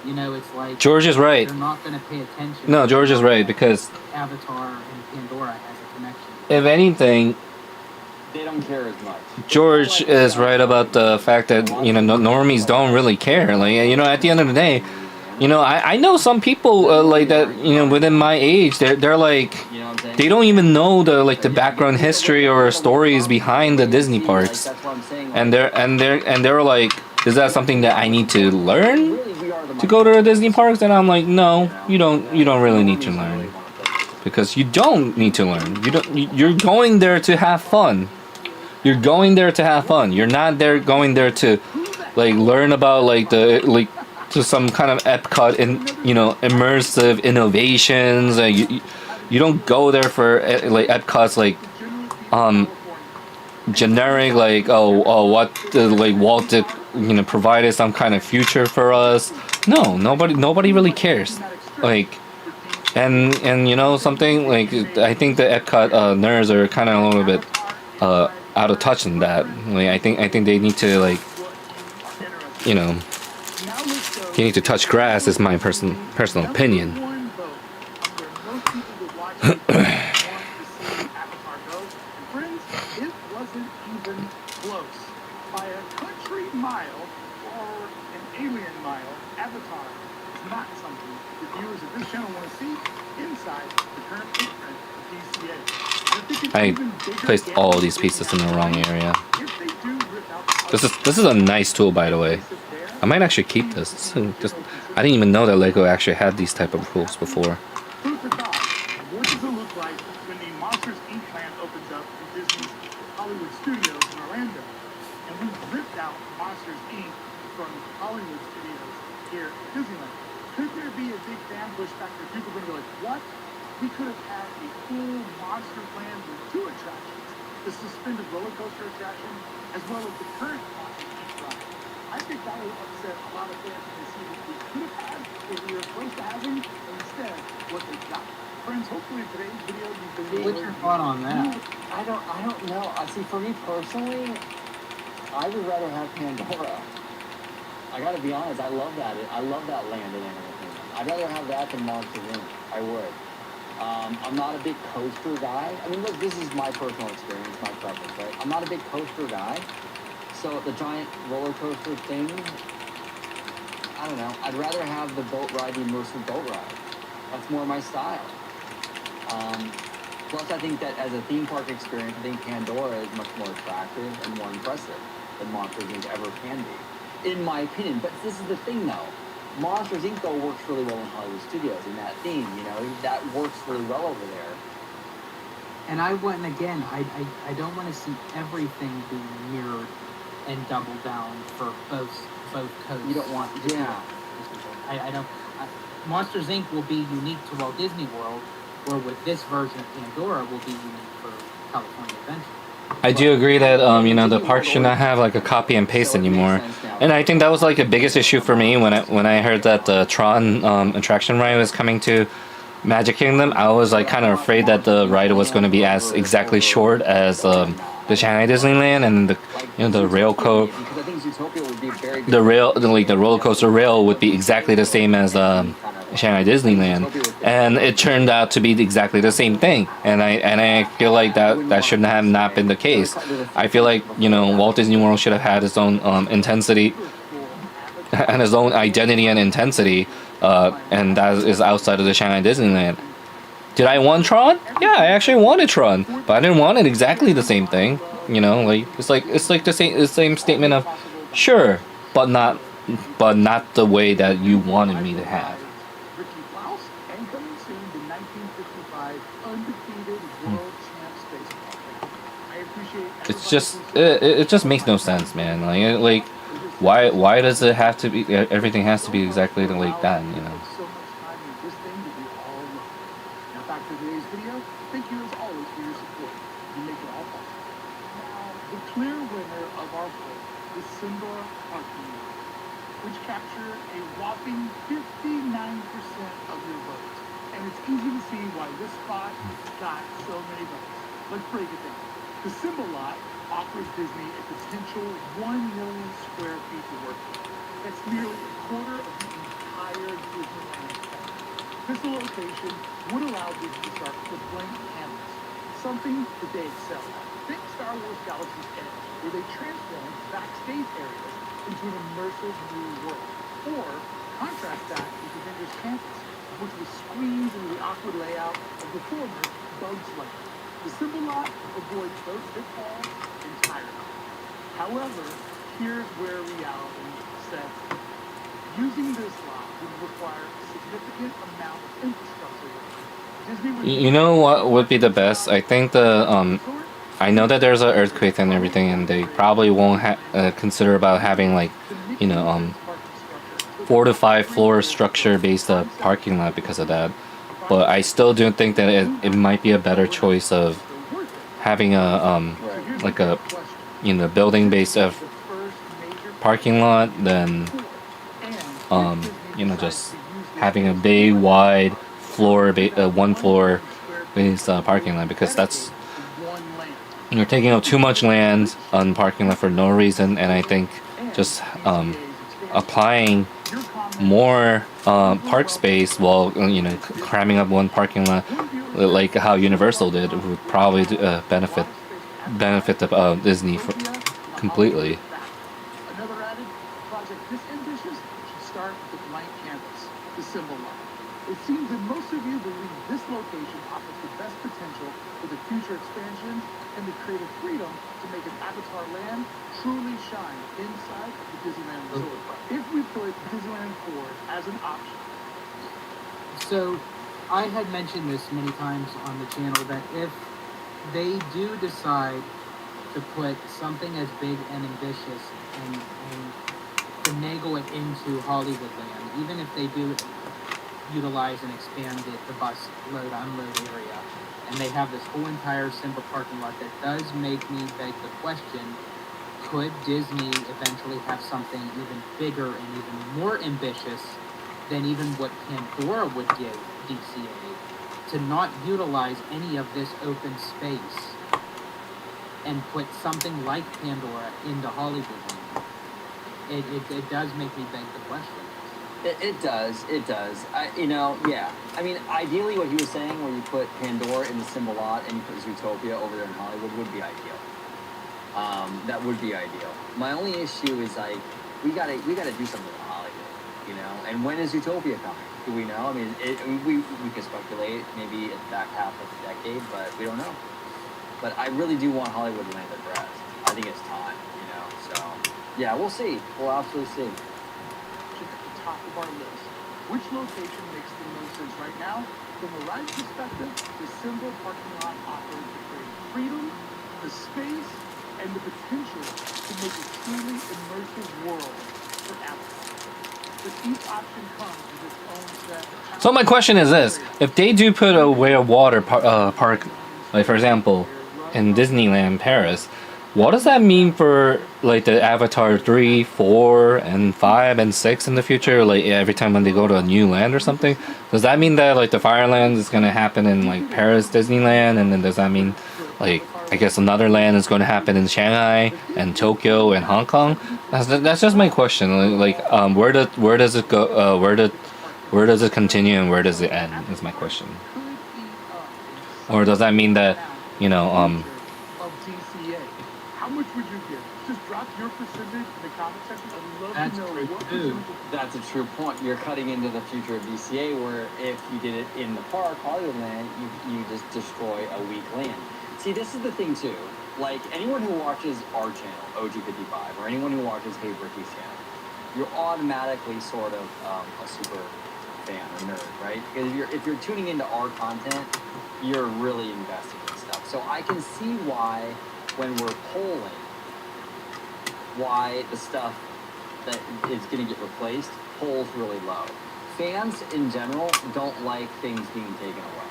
It's like George is right. They're not going to pay attention. No, George is right, because Avatar and Pandora has a connection. if anything, They don't care as much. George is right about the fact that normies don't really care. Like at the end of the day, I know some people like that. Within my age, they're like You know what I'm saying? they don't even know the background history or stories behind the Disney parks, That's what I'm saying. and they're like, is that something that I need to learn Really, we are the to go to the Disney parks? And I'm like, no, you don't really need to learn, because you don't need to learn. You're going there to have fun. You're going there to have fun. You're not going there to like learn about like to some kind of Epcot in immersive innovations. You don't go there for like Epcot's like generic like what like Walt did provided some kind of future for us. No, nobody really cares. Like and something like I think the Epcot nerds are kind of a little bit out of touch in that. Like I think they need to like they need to touch grass is my personal opinion. It wasn't even close. By a country mile or an alien mile, Avatar is not something the viewers of this channel want to see inside the current footprint of DCA. I placed all these pieces in the wrong area. This is a nice tool, by the way. I might actually keep this. Just I didn't even know that Lego actually had these type of tools before. Food for thought. What does it look like when the Monsters Inc. land opens up in Disney's Hollywood Studios in Orlando? And we ripped out Monsters Inc. from Hollywood Studios here at Disneyland. Could there be a big fan push factor? People are going to be like, what? We could have had a full Monster Land with 2 attractions. The suspended roller coaster attraction, as well as the current Monsters Inc. ride. I think that will upset a lot of fans when they see what we could have had, what we were supposed to having, and instead, what they got. Friends, hopefully in today's video you can... What's your thought on that? I don't know. I see. For me personally, I would rather have Pandora. I gotta be honest. I love that. I love that land in Animal Kingdom. I'd rather have that than Monsters Inc. I would. I'm not a big coaster guy. I mean, look, this is my personal experience, my preference, right? I'm not a big coaster guy. So the giant roller coaster thing, I don't know. I'd rather have the boat ride, the immersive boat ride. That's more my style. Plus, I think that as a theme park experience, I think Pandora is much more attractive and more impressive than Monsters Inc. ever can be, in my opinion. But this is the thing, though. Monsters Inc. though works really well in Hollywood Studios in that theme. That works really well over there. And I went, and again, I don't want to see everything being mirrored and doubled down for both coasts. You don't want, yeah. I don't. Monsters Inc. will be unique to Walt Disney World, where with this version of Pandora will be unique for California Adventure. I do agree that the park should not have like a copy and paste anymore, and I think that was like the biggest issue for me when I heard that the Tron attraction ride was coming to Magic Kingdom. I was like kind of afraid that the ride was going to be as exactly short as the Shanghai Disneyland, and the the roller coaster rail would be exactly the same as Shanghai Disneyland, and it turned out to be exactly the same thing. And I feel like that shouldn't have not been the case. I feel like Walt Disney World should have had its own intensity and its own identity and intensity, and that is outside of the Shanghai Disneyland. Did I want Tron? Yeah, I actually wanted Tron, but I didn't want it exactly the same thing. Like it's like the same statement of, sure, but not the way that you wanted me to have. It's just it just makes no sense, man. Like why does it have to be everything has to be exactly like that? Thank you as always for your support. You make it all possible. Now, the clear winner of our poll is Simba Parking Lot, which captured a whopping 59% of your votes. And it's easy to see why this spot got so many votes. Let's break it down. The Simba Lot offers Disney a potential 1 million square feet to work with. That's nearly a quarter of the entire Disneyland park. This location would allow Disney to start with a blank canvas, something that they excel at. Think Star Wars Galaxy's Edge, where they transform backstage areas into an immersive new world. Or contrast that with Avengers Campus, which was squeezed into the awkward layout of the former Bugs Life. The Simba Lot avoids those pitfalls entirely. However, here's where reality sets in. Using this lot would require a significant amount of infrastructure. You know what would be the best? I think I know that there's an earthquake and everything, and they probably won't consider about having like 4 to 5 floor structure based parking lot because of that. But I still do think that it might be a better choice of having a like a building based parking lot than just having a big wide floor one floor based parking lot, because that's you're taking up too much land on parking lot for no reason. And I think just applying more park space while cramming up one parking lot like how Universal did would probably benefit the Disney completely. Another added project this ambitious should start with a blank canvas, the symbol line. It seems that most of you believe this location offers the best potential for the future expansions and the creative freedom to make an Avatar land truly shine inside of the Disneyland Resort. If we put Disneyland forward as an option. So, I had mentioned this many times on the channel that if they do decide to put something as big and ambitious and finagle it into Hollywoodland, even if they do utilize and expand the bus load unload area, and they have this whole entire Simba parking lot, that does make me beg the question, could Disney eventually have something even bigger and even more ambitious than even what Pandora would give DCA, to not utilize any of this open space and put something like Pandora into Hollywoodland? It does make me beg the question. It does. Yeah. I mean, ideally what he was saying, where you put Pandora in the Simba lot and you put Zootopia over there in Hollywood, would be ideal. That would be ideal. My only issue is, like, we gotta do something with Hollywood, And when is Zootopia coming? Do we know? I mean, we could speculate maybe at the back half of the decade, but we don't know. But I really do want Hollywood land addressed. I think it's time, So yeah, we'll see. We'll absolutely see. At the top of our list, which location makes the most sense right now? From a ride perspective, the Simba parking lot offers the creative freedom, the space, and the potential to make a truly immersive world for Avatar. But each option comes with its own set of challenges. So my question is this: if they do put away a water park, like for example, in Disneyland Paris, what does that mean for like the Avatar 3, 4, and 5 and 6 in the future? Like every time when they go to a new land or something, does that mean that like the Fireland is gonna happen in like Paris Disneyland, and then does that mean like I guess another land is going to happen in Shanghai and Tokyo and Hong Kong? That's just my question. Where does it go? Where does it continue and where does it end? Is my question. Or does that mean that Of DCA. How much would you give? Just drop your percentage in the comment section. I'd love That's to know true, what too. percentage. That's a true point. You're cutting into the future of DCA, where if you did it in the park, Hollywoodland, you just destroy a weak land. See, this is the thing too. Like, anyone who watches our channel, OG55, or anyone who watches Hey Bricky's channel, you're automatically sort of a super fan or nerd, right? Because if you're tuning into our content, you're really invested in stuff. So I can see why, when we're polling, why the stuff that is going to get replaced polls really low. Fans in general don't like things being taken away.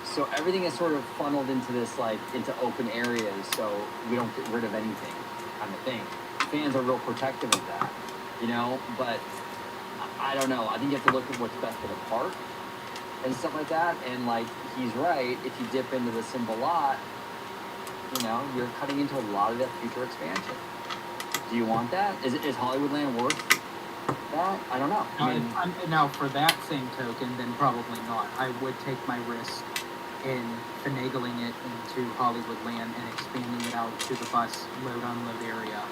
So everything is sort of funneled into this, like, into open areas, so we don't get rid of anything, kind of thing. Fans are real protective of that, but I don't know. I think you have to look at what's best for the park and stuff like that. And, like, he's right. If you dip into the Simba lot, you're cutting into a lot of that future expansion. Do you want that? Is Hollywoodland worth that? I don't know. Now, for that same token, then probably not. I would take my risk in finagling it into Hollywoodland and expanding it out to the bus load-unload area,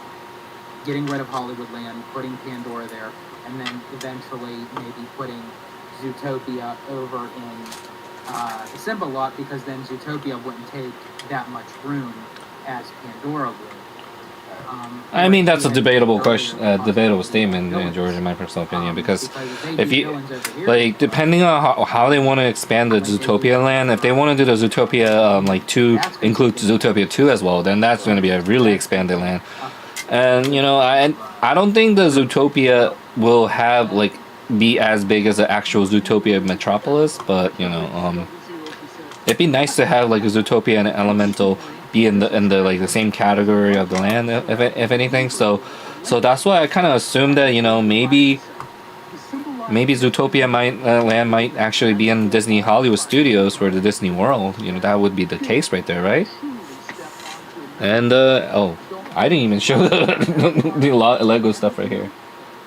getting rid of Hollywoodland, putting Pandora there, and then eventually maybe putting Zootopia over in the Simba lot, because then Zootopia wouldn't take that much room as Pandora would. I mean, that's a debatable question, debatable statement, George, in my personal opinion, because if you, like, depending on how they want to expand the Zootopia land, if they want to do the Zootopia, 2, include Zootopia 2 as well, then that's going to be a really expanded land. And I don't think the Zootopia will have like be as big as the actual Zootopia Metropolis, but it'd be nice to have like a Zootopia and an Elemental be in the like the same category of the land, if anything. So that's why I kind of assumed that maybe Zootopia land might actually be in Disney Hollywood Studios for the Disney World. That would be the case right there, right? And oh, I didn't even show the Lego stuff right here.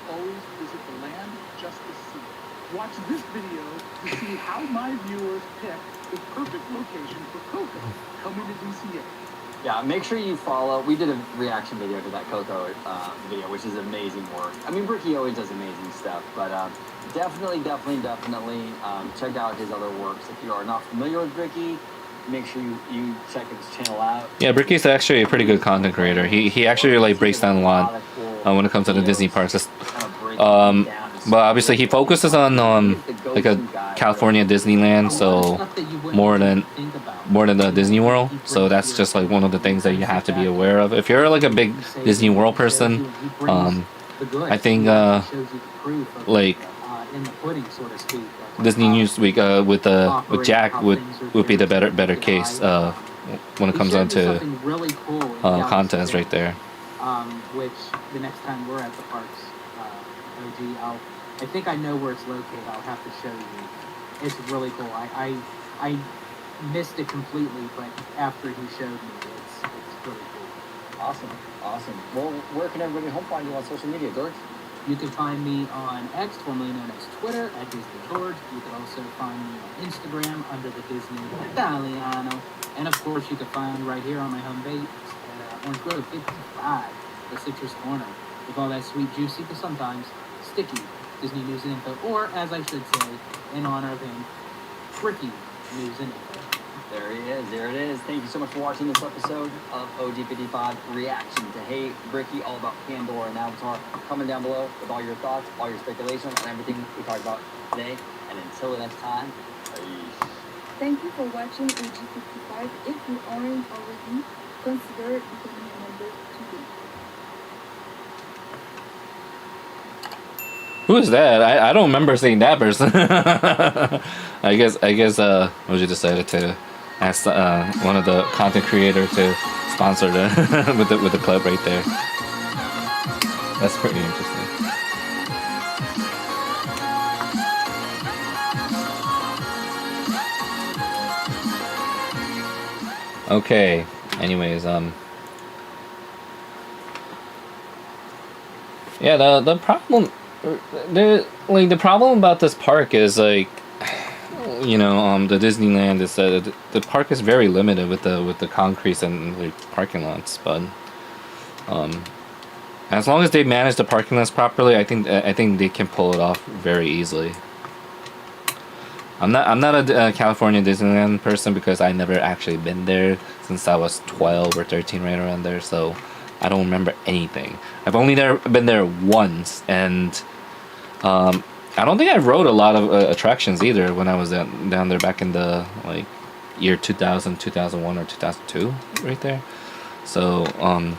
Always visit the land just to see it. Watch this video to see how my viewers pick the perfect location for Coco coming to DCA. Yeah, make sure you follow. We did a reaction video to that Coco video, which is amazing work. I mean, Ricky always does amazing stuff, but definitely check out his other works. If you are not familiar with Ricky, make sure you check his channel out. Yeah, Bricky's actually a pretty good content creator. He actually like breaks down a lot when it comes to the Disney parks. But obviously he focuses on like a California Disneyland, so more than the Disney World. So that's just like one of the things that you have to be aware of. If you're like a big Disney World person, I think like Disney Newsweek with Jack would be the better case when it comes down to contents right there. Which the next time we're at the parks, OG, I think I know where it's located. I'll have to show you. It's really cool. I missed it completely, but after he showed me, it's really cool. Awesome. Well, where can everybody home find you on social media, George? You can find me on X, formerly known as Twitter, at Disney George. You can also find me on Instagram under the Disney Italiano. And of course, you can find me right here on my home base at Orange Grove 55, the Citrus Corner, with all that sweet, juicy, but sometimes sticky Disney news and info, or as I should say, in honor of him, tricky news and info. There he is. There it is. Thank you so much for watching this episode of OG55 Reaction to Hey Bricky, all about Pandora and Avatar. Comment down below with all your thoughts, all your speculation, and everything we talked about today. And until the next time, peace. Thank you for watching OG55. If you aren't already, consider becoming a member today. Who is that? I don't remember seeing that person. I guess Oji decided to ask one of the content creators to sponsor the with the club right there. That's pretty interesting. Okay. Anyways, yeah, the problem. The problem about this park is like, the Disneyland is that the park is very limited with the concrete and like parking lots. But as long as they manage the parking lots properly, I think they can pull it off very easily. I'm not a California Disneyland person because I never actually been there since I was 12 or 13, right around there. So I don't remember anything. I've only been there once, and I don't think I rode a lot of attractions either when I was down there back in the like year 2000, 2001, or 2002, right there. So and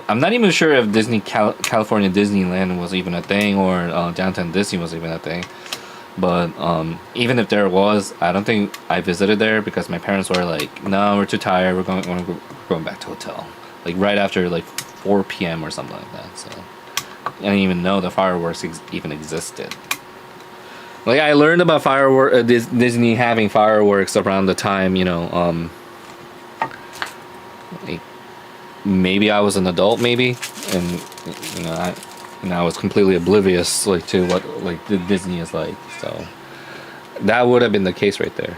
I'm not even sure if California Disneyland was even a thing, or Downtown Disney was even a thing. But even if there was, I don't think I visited there because my parents were like, "No, we're too tired. We're going back to hotel." Like right after like 4 p.m. or something like that. So I didn't even know the fireworks even existed. Like I learned about Disney having fireworks around the time, like maybe I was an adult, maybe, and I was completely oblivious like to what like the Disney is like. So that would have been the case right there.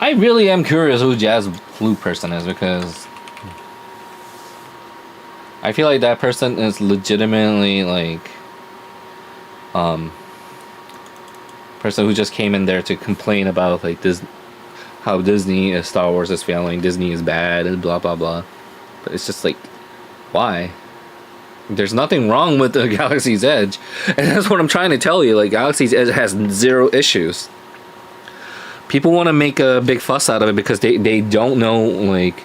I really am curious who Jazz Blue person is, because I feel like that person is legitimately like person who just came in there to complain about like this, how Disney Star Wars is failing, Disney is bad, and blah blah blah. it's just like, why? There's nothing wrong with the Galaxy's Edge, and that's what I'm trying to tell you. Like, Galaxy's Edge has zero issues. People want to make a big fuss out of it because they don't know like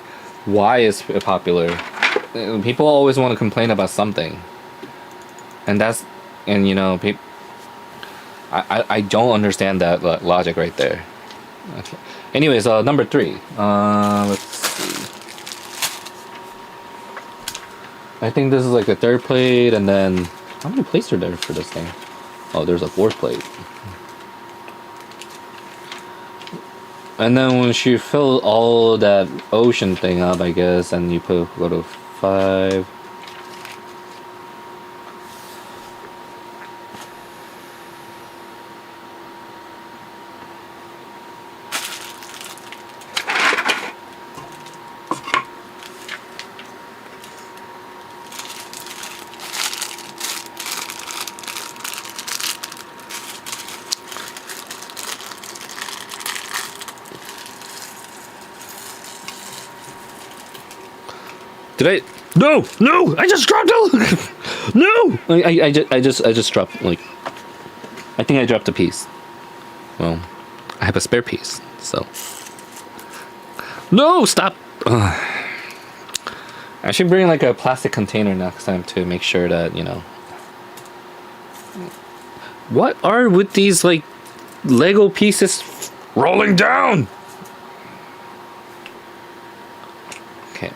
why it's popular. People always want to complain about something, and you know, I don't understand that logic right there. Okay. Anyways, number 3. Let's see. I think this is like the 3rd plate, and then how many plates are there for this thing? Oh, there's a 4th plate. And then once you fill all that ocean thing up, I guess, and you go to 5. Did I? No! No! I just dropped it! No! I just dropped, like... I think I dropped a piece. Well, I have a spare piece, so... No! Stop! Ugh. I should bring, like, a plastic container next time to make sure that, you know... What are with these, like, Lego pieces rolling down? Okay.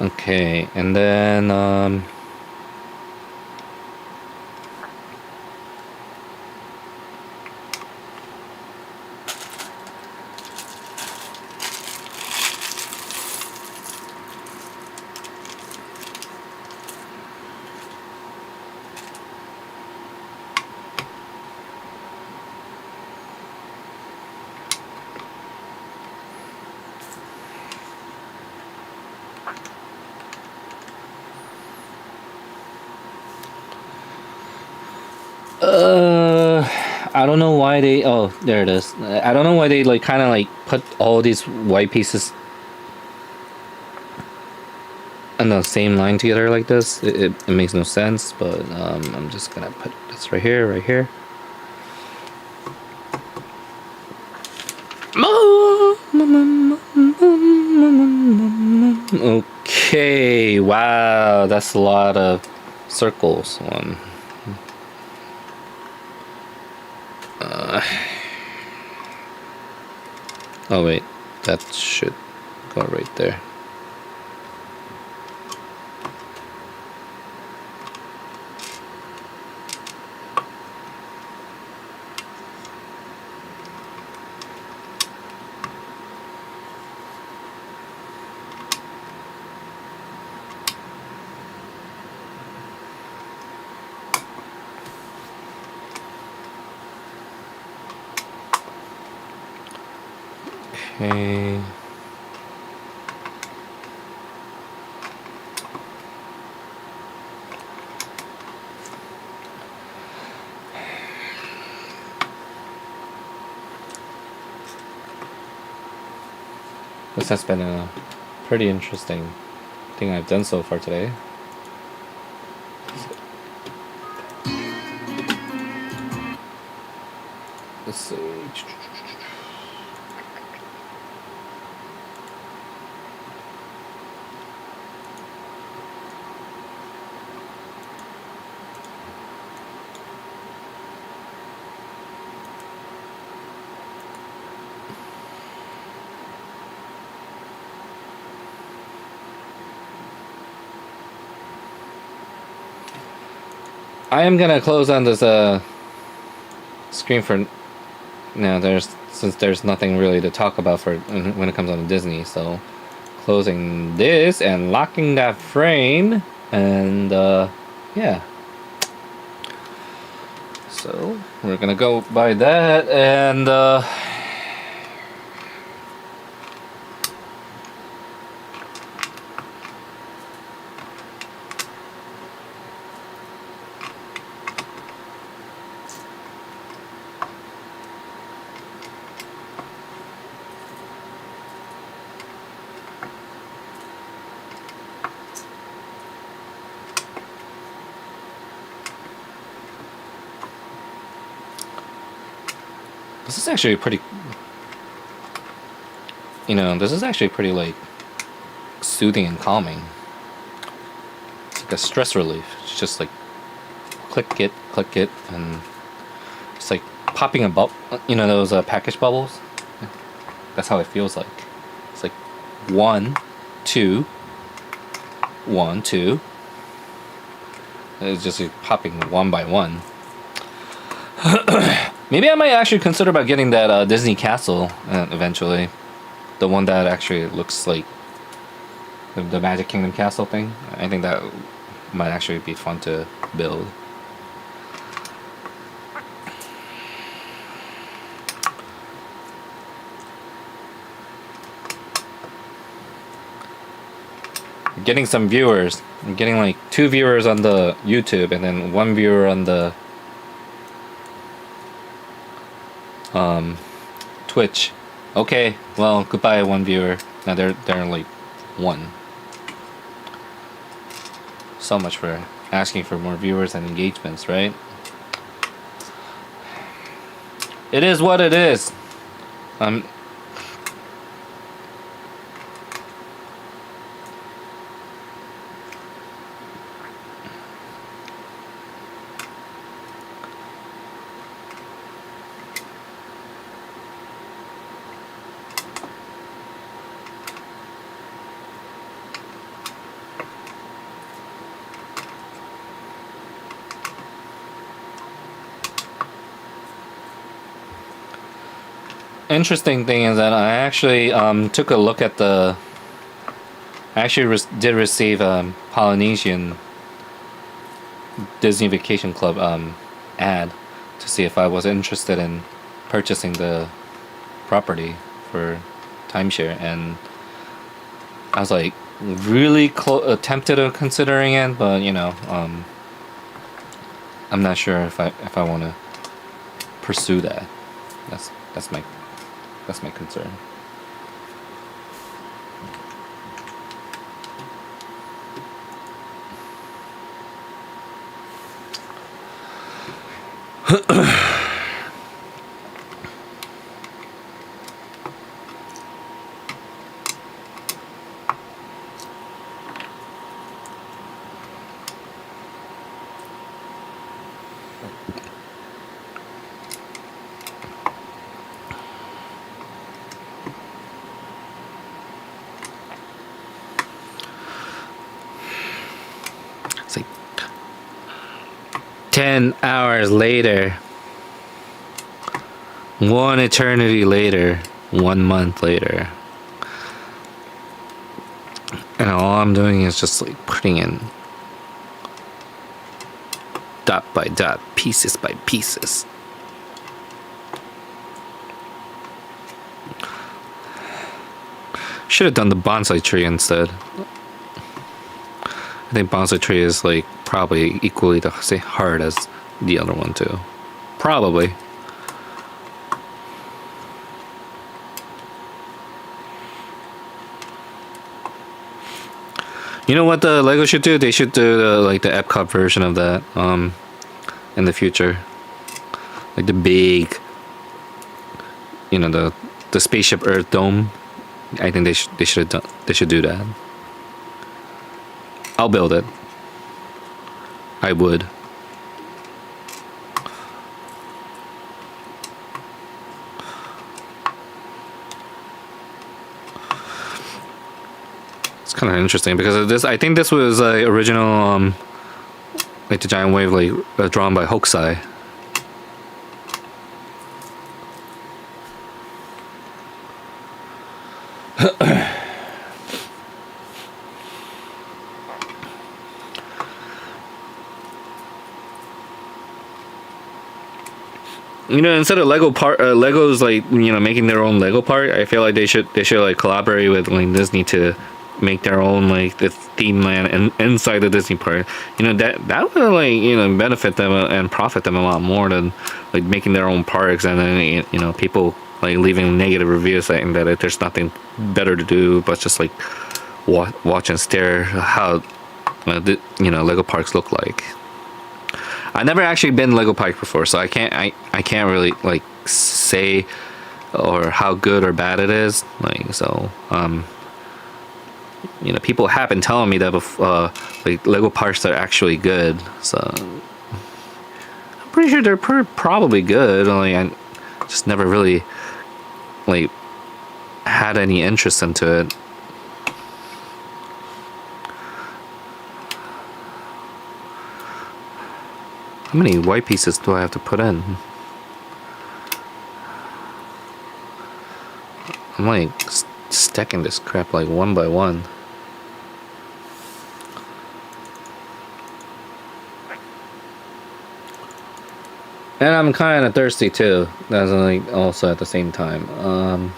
Okay, and then I don't know why they... Oh, there it is. I don't know why they, like, kind of, like, put all these white pieces on the same line together like this. It makes no sense, but I'm just gonna put this right here, right here. Okay, wow, that's a lot of circles. Oh wait, that should go right there. Okay. This has been a pretty interesting thing I've done so far today. Let's see. I am gonna close on this screen for since there's nothing really to talk about for when it comes on to Disney, so closing this and locking that frame, and yeah. So we're gonna go by that, and this is actually pretty, this is actually pretty like soothing and calming. It's like a stress relief. It's just like click it, and it's like popping a bubble. Those package bubbles. That's how it feels like. It's like 1, 2, 1, 2. It's just like popping one by one. Maybe I might actually consider about getting that Disney Castle eventually. The one that actually looks like the Magic Kingdom Castle thing. I think that might actually be fun to build. I'm getting some viewers. I'm getting like 2 viewers on the YouTube and then 1 viewer on the Twitch. Okay, well, goodbye 1 viewer. Now they're like 1. So much for asking for more viewers and engagements, right? It is what it is. Interesting thing is that I actually took a look at the. I actually did receive Polynesian Disney Vacation Club ad to see if I was interested in purchasing the property for timeshare, and I was like really tempted of considering it, but I'm not sure if I want to pursue that. That's my concern. It's like 10 hours later, 1 eternity later, 1 month later, and all I'm doing is just like putting in dot by dot, pieces by pieces. Should have done the bonsai tree instead. I think bonsai tree is like probably equally hard as the other one too. Probably. You know what the Lego should do? They should do the Epcot version of that in the future. Like the big, the spaceship Earth dome. I think they should do that. I'll build it. I would. It's kind of interesting because I think this was original, like the giant wave, drawn by Hokusai. You know, instead of Legos like making their own Lego park, I feel like they should like collaborate with like Disney to make their own like the theme land and inside the Disney park. You know that would like benefit them and profit them a lot more than like making their own parks and then people like leaving negative reviews saying that there's nothing better to do but just like watch and stare how Lego parks look like. I never actually been Lego Park before, so I can't really like say or how good or bad it is. Like so, people have been telling me that like Lego parks are actually good. So I'm pretty sure they're probably good. Only I just never really like had any interest into it. How many white pieces do I have to put in? I'm like stacking this crap like one by one. And I'm kind of thirsty too. That's like also at the same time.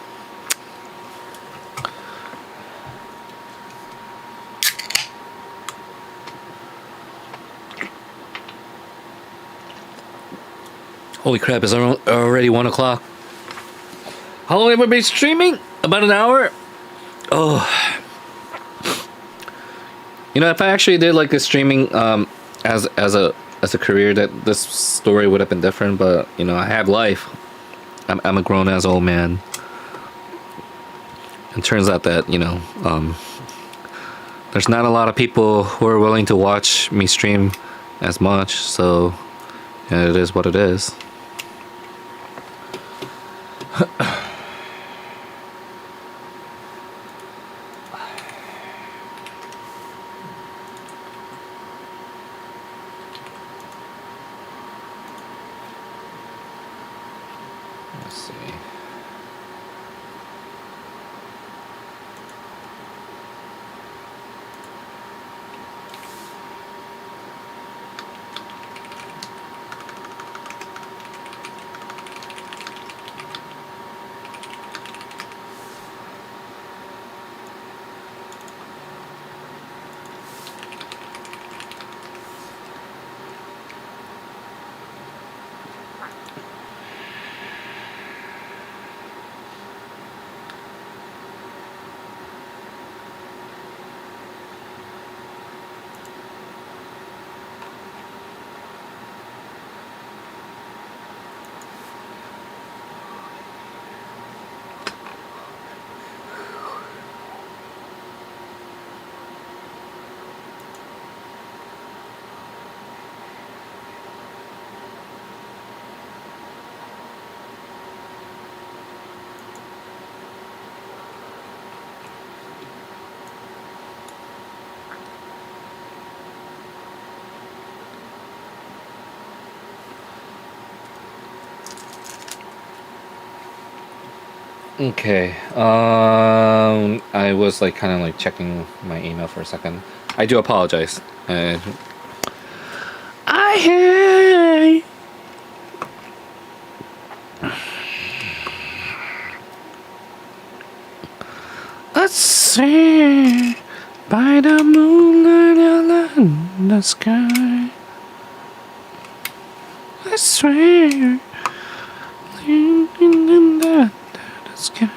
Holy crap, it's already 1 o'clock. How long have I been streaming? About an hour? Oh. If I actually did like this streaming as a career, that this story would have been different, but I have life. I'm a grown ass old man. It turns out that, there's not a lot of people who are willing to watch me stream as much, so it is what it is. Let's see. Okay. I was like kind of like checking my email for a second. I do apologize. I let's see by the moonlight in the sky. I swear, in the sky.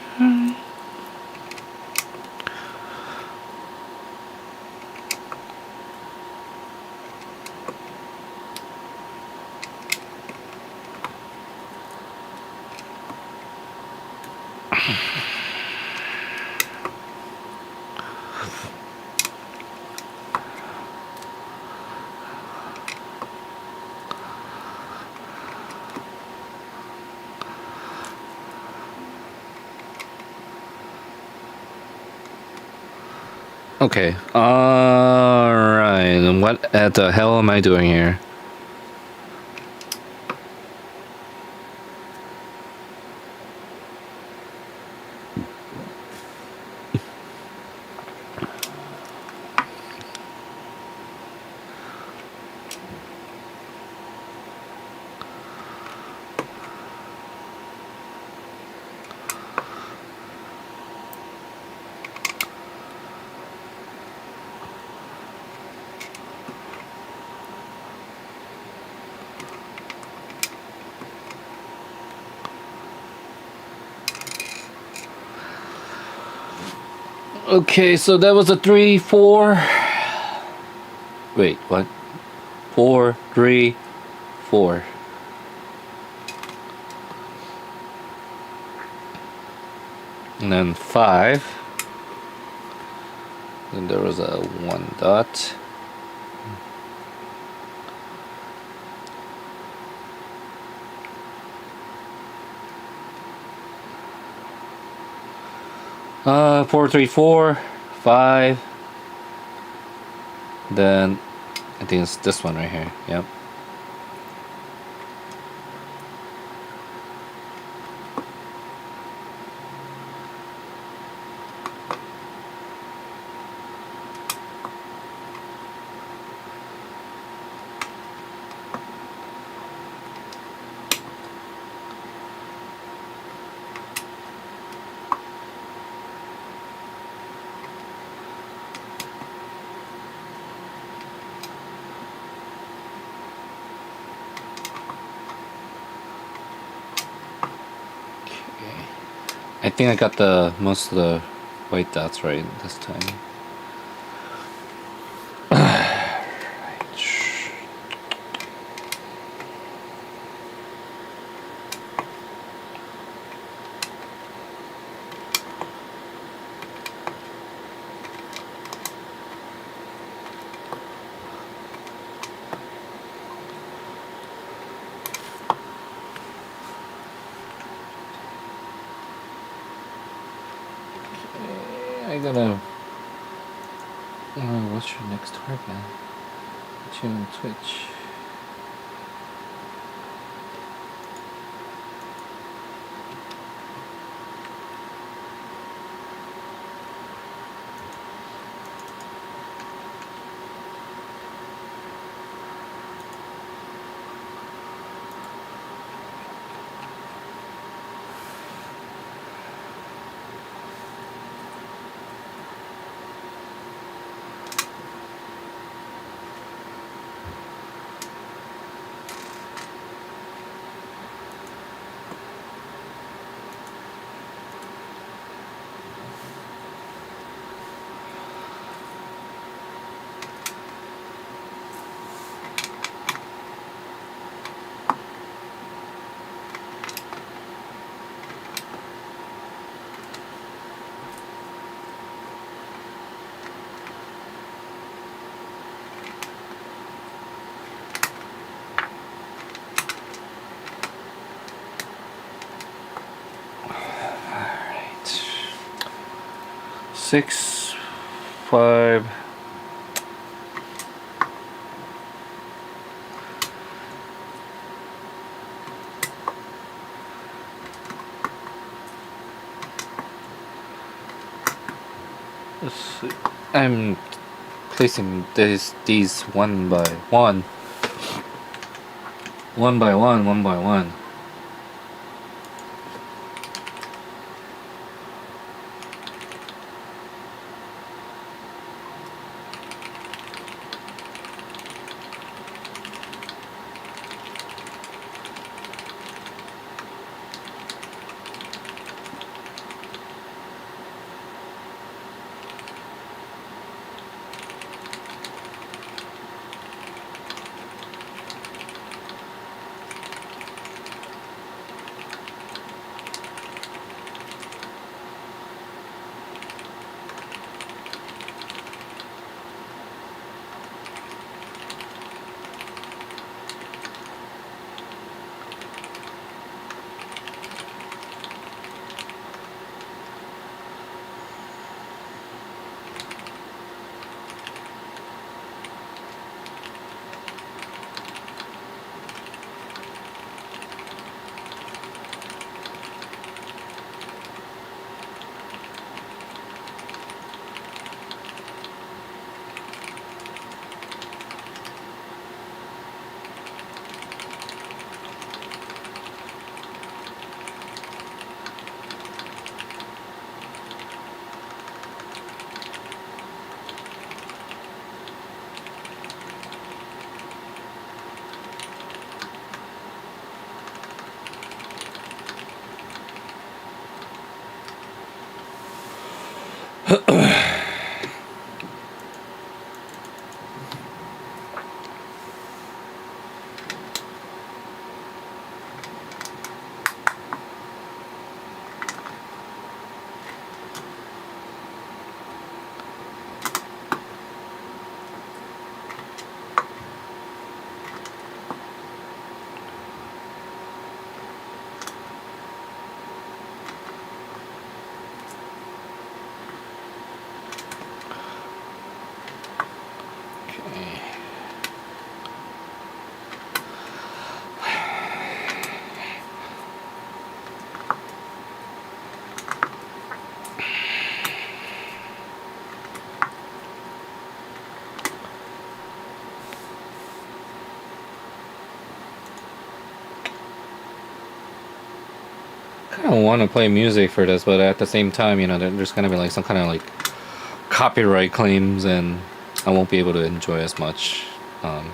Okay. Alright. What the hell am I doing here? Okay, so that was a 3, 4. Wait, what? 4, 3, 4. And then 5. Then there was a 1 dot. Uh, 4, 3, 4, 5. Then I think it's this one right here. Yep. I think I got the most of the white dots right this time. I gotta. What's your next target? What's you on Twitch? Alright. 6, 5. Let's see. I'm placing these one by one. One by one, one by one. kind of want to play music for this, but at the same time, there's gonna be like some kind of like copyright claims, and I won't be able to enjoy as much. Um,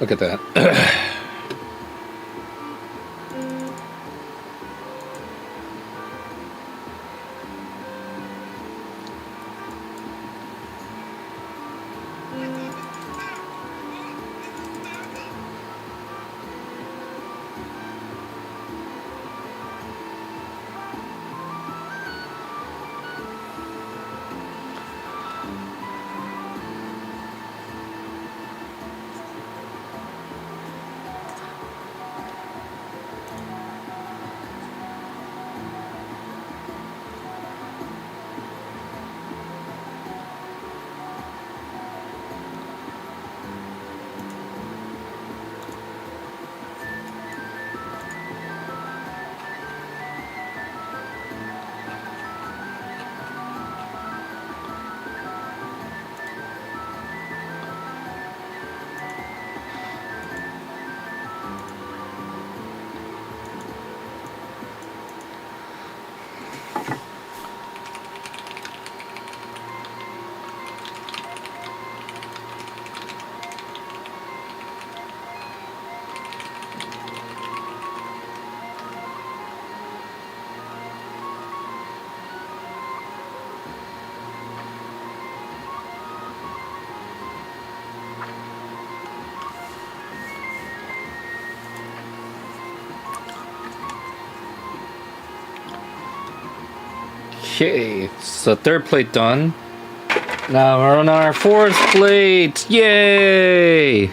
Look at that. Okay, so third plate done. Now we're on our fourth plate. Yay!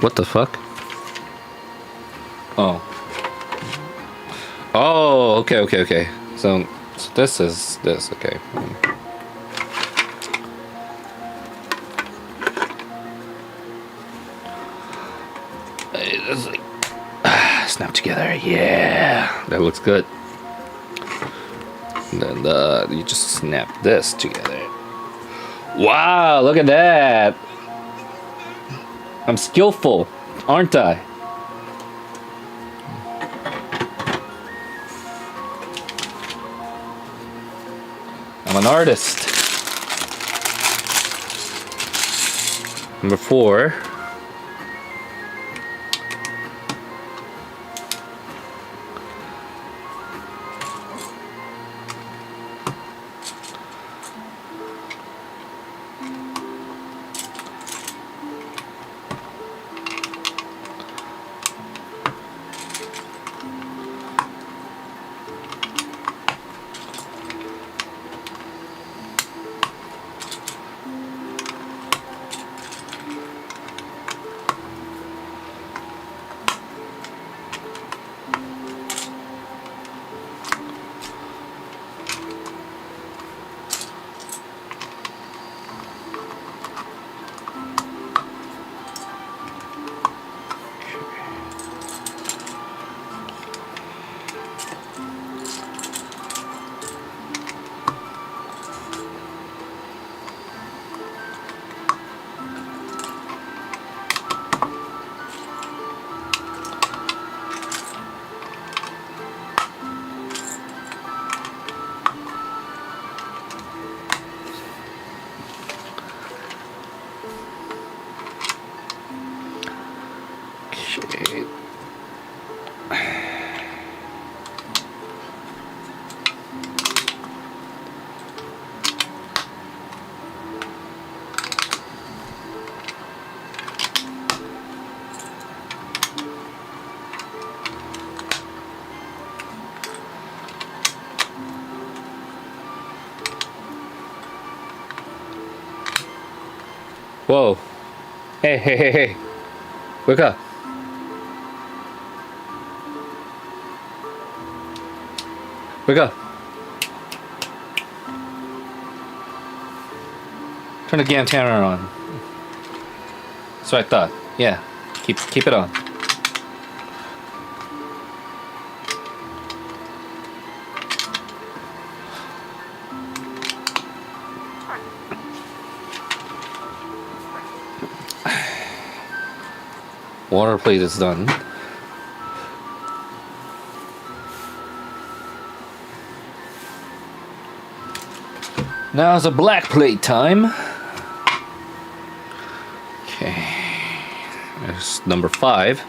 What the fuck? Oh. Oh, okay. So this is this, okay. It's like, snap together, yeah. That looks good. And then you just snap this together. Wow, look at that. I'm skillful, aren't I? I'm an artist. Number 4. Whoa. Hey, hey, hey, hey. Wake up. Wake up. Turn the damn camera on. That's what I thought. Yeah. Keep it on. Water plate is done. Now it's a black plate time. Okay. There's number 5.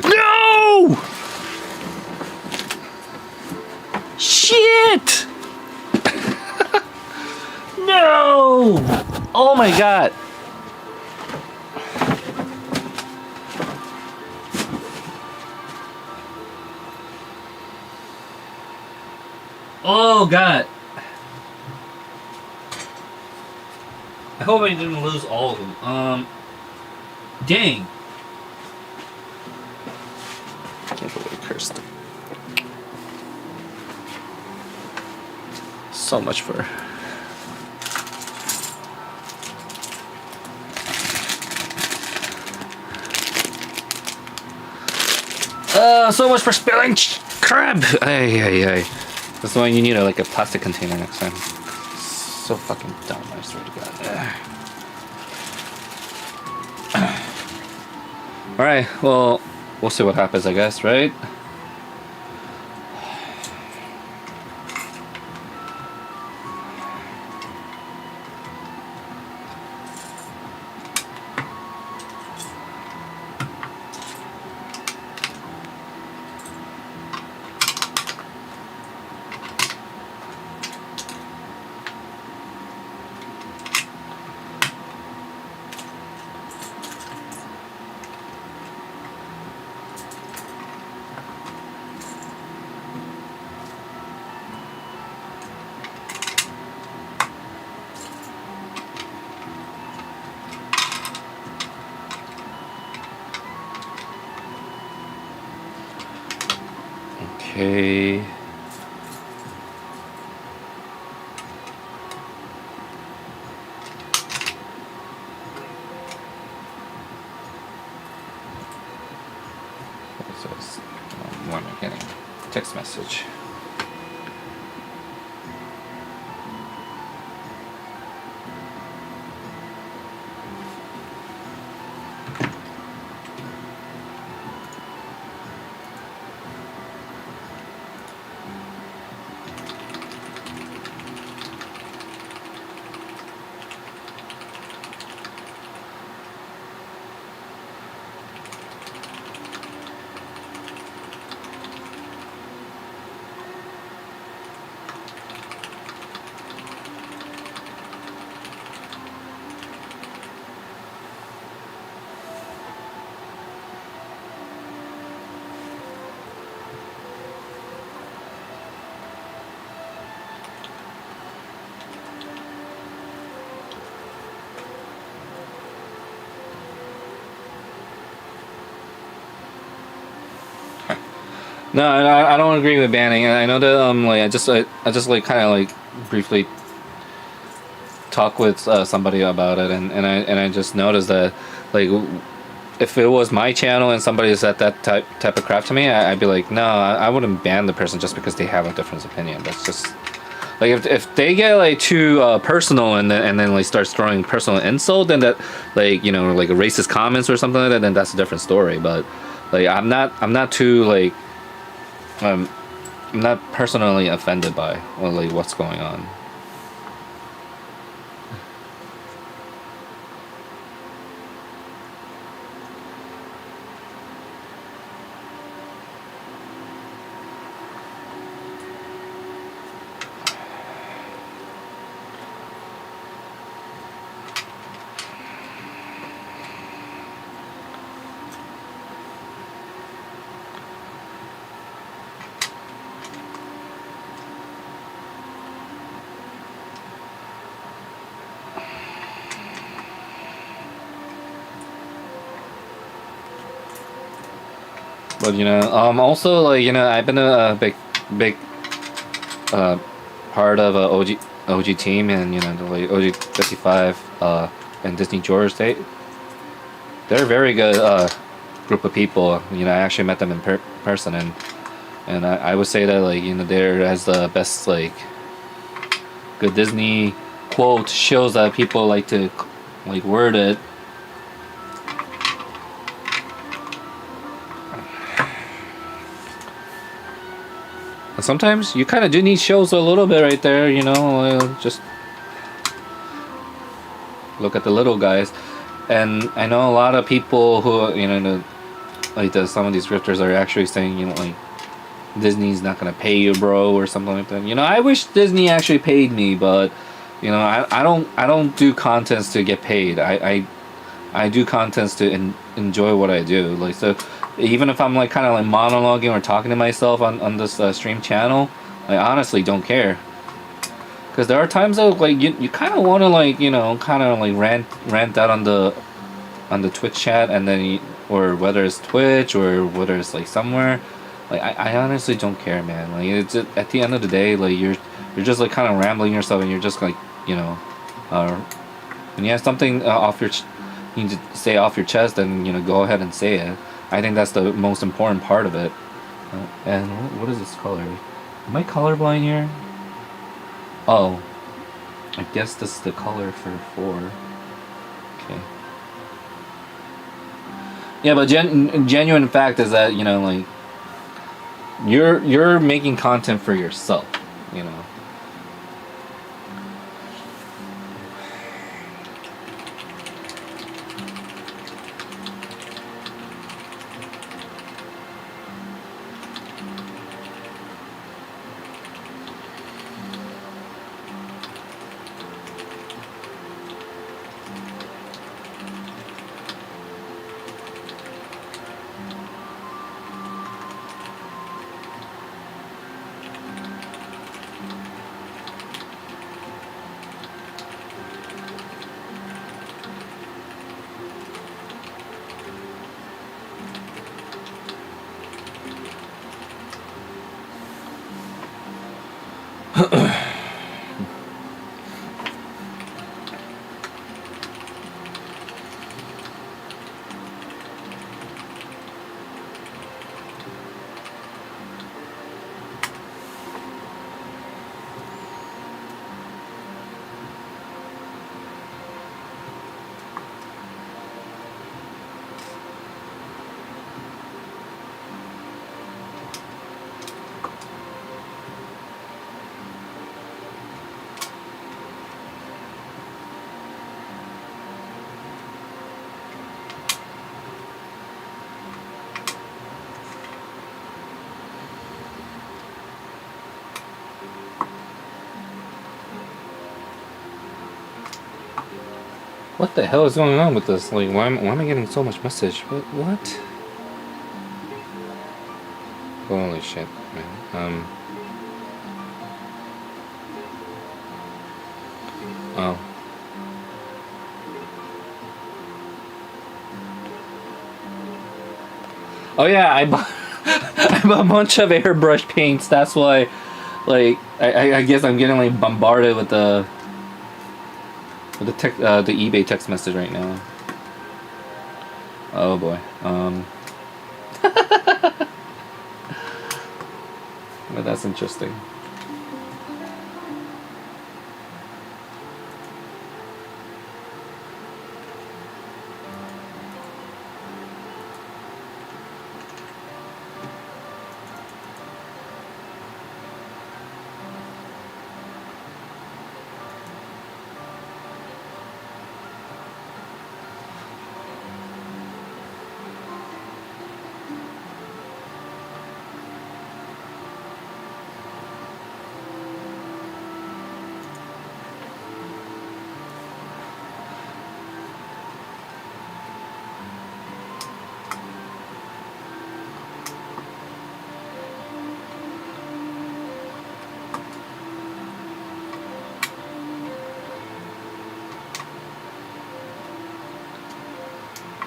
No! Shit! No! Oh my god. Oh god. I hope I didn't lose all of them. Dang. Can't believe I cursed them. So much for. So much for spilling crab. Ay. That's why you need like a plastic container next time. So fucking dumb, I swear to God. Alright, well, we'll see what happens, I guess, right? Okay. What is this? What am I getting? Text message. No, I don't agree with banning. I know that like I just like kind of like briefly talk with somebody about it, and I just noticed that like if it was my channel and somebody said that type of crap to me, I'd be like, no, I wouldn't ban the person just because they have a different opinion. That's just like if they get like too personal and then like starts throwing personal insult, then that like like a racist comments or something like that, then that's a different story. But like I'm not too like I'm not personally offended by like what's going on. But also like I've been a big uh, part of a OG team, and the like OG 55 and Disney George. They're a very good group of people. I actually met them in person, and I would say that like they're as the best like good Disney quote shows that people like to like word it. And sometimes you kind of do need shows a little bit right there, just look at the little guys. And I know a lot of people who, some of these grifters are actually saying, like, Disney's not gonna pay you, bro, or something like that. I wish Disney actually paid me, but, I don't do contents to get paid. I do contents to enjoy what I do. Like, so even if I'm like kind of like monologuing or talking to myself on this stream channel, I honestly don't care. Because there are times though, like you kind of want to like kind of like rant out on the Twitch chat, and then or whether it's Twitch or whether it's like somewhere, like I honestly don't care, man. Like it's just, at the end of the day, like you're just like kind of rambling yourself, and you're just like uh, when you have something off your you need to say off your chest, and go ahead and say it. I think that's the most important part of it. And what is this color? Am I colorblind here? Oh, I guess this is the color for 4. Okay. Yeah, but genuine fact is that like you're making content for yourself. You know. What the hell is going on with this? Like, why am I getting so much message? What? Holy shit, man. Oh. Oh yeah, I bought I bought a bunch of airbrush paints. That's why, like, I guess I'm getting like bombarded with the the eBay text message right now. Oh boy. But that's interesting.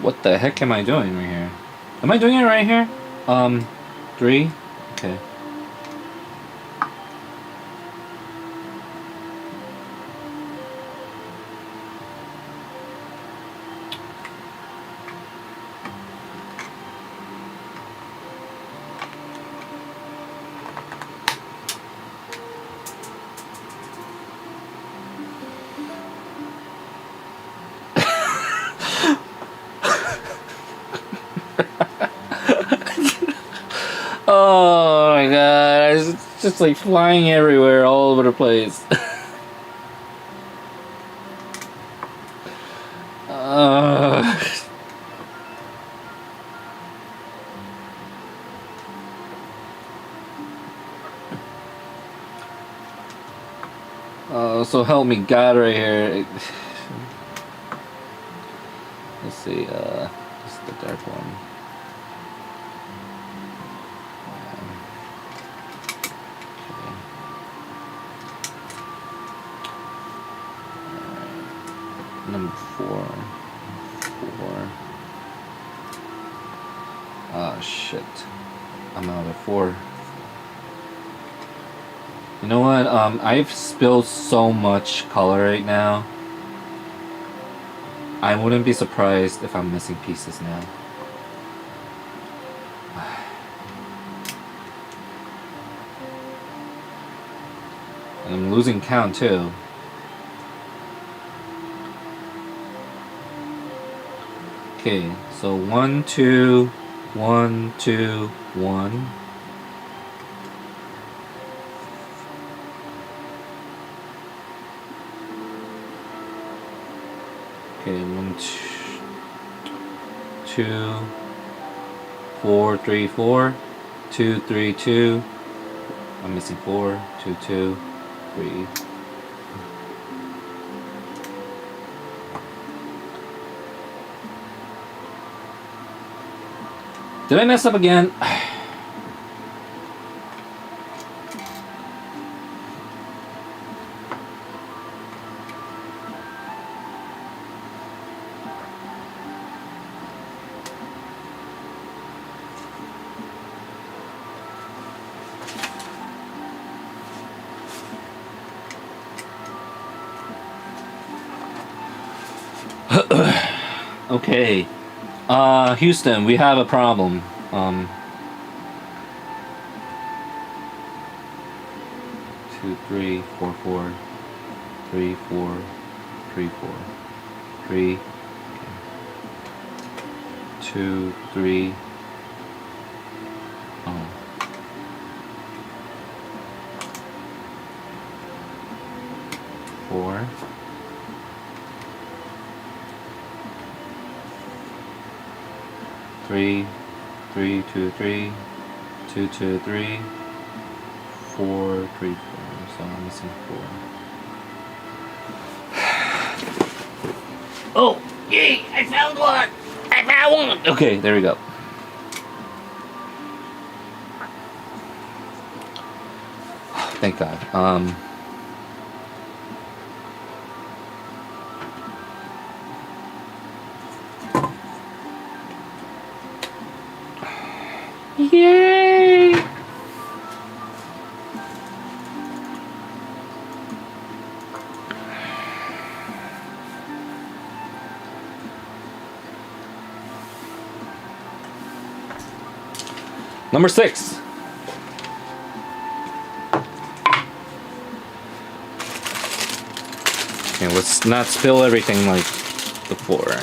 What the heck am I doing right here? Am I doing it right here? 3? Okay. Oh my god, it's just like flying everywhere, all over the place. uh, so help me God right here. Let's see, this is the dark one. Number 4. Ah, shit. I'm out of 4. You know what? I've spilled so much color right now. I wouldn't be surprised if I'm missing pieces now. And I'm losing count too. Okay, so 1, 2, 1, 2, 1. Okay, 1, 2, 4, 3, 4, 2, 3, 2. I'm missing 4, 2, 2, 3. Did I mess up again? Okay. Houston, we have a problem. 2, 3, 4, 4, 3, 4, 3, 4, 3, 2, 3. Oh. Four. Three, 3, 2, 3, 2, 2, 3, 4, 3, 4. So I'm missing 4. Oh, yay! I found one. I found one. Okay, there we go. Thank God. Yay! Number 6. Okay, let's not spill everything like before.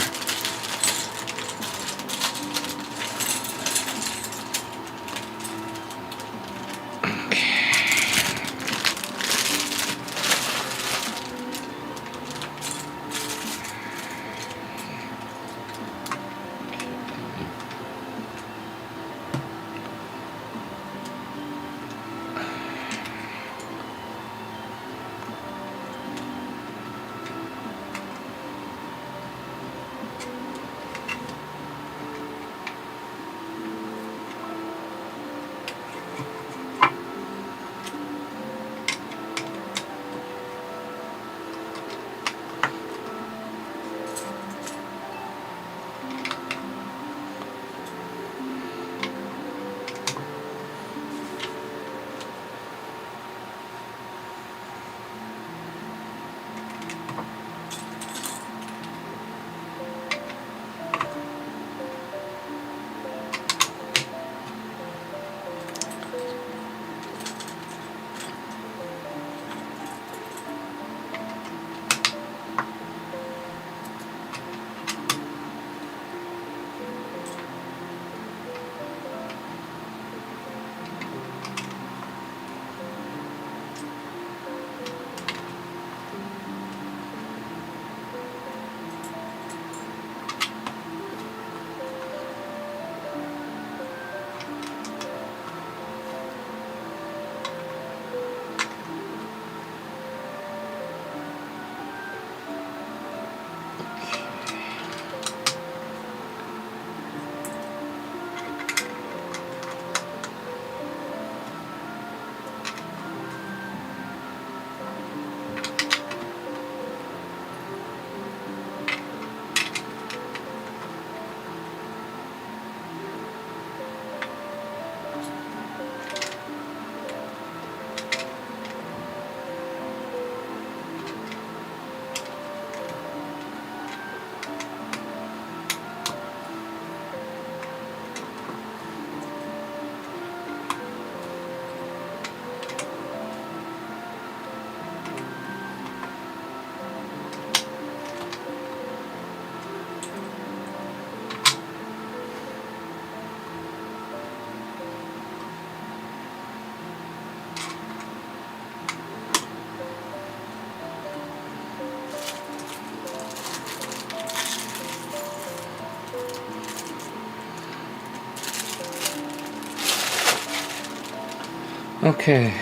Okay.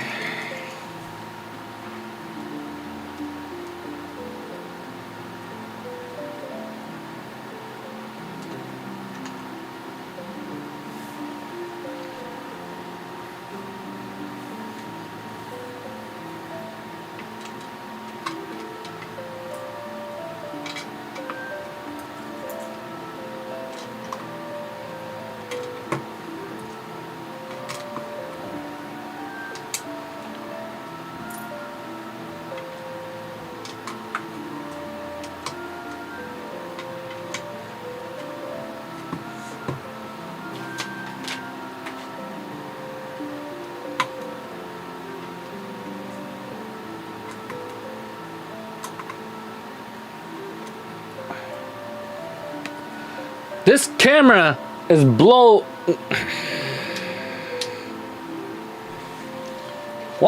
This camera is Why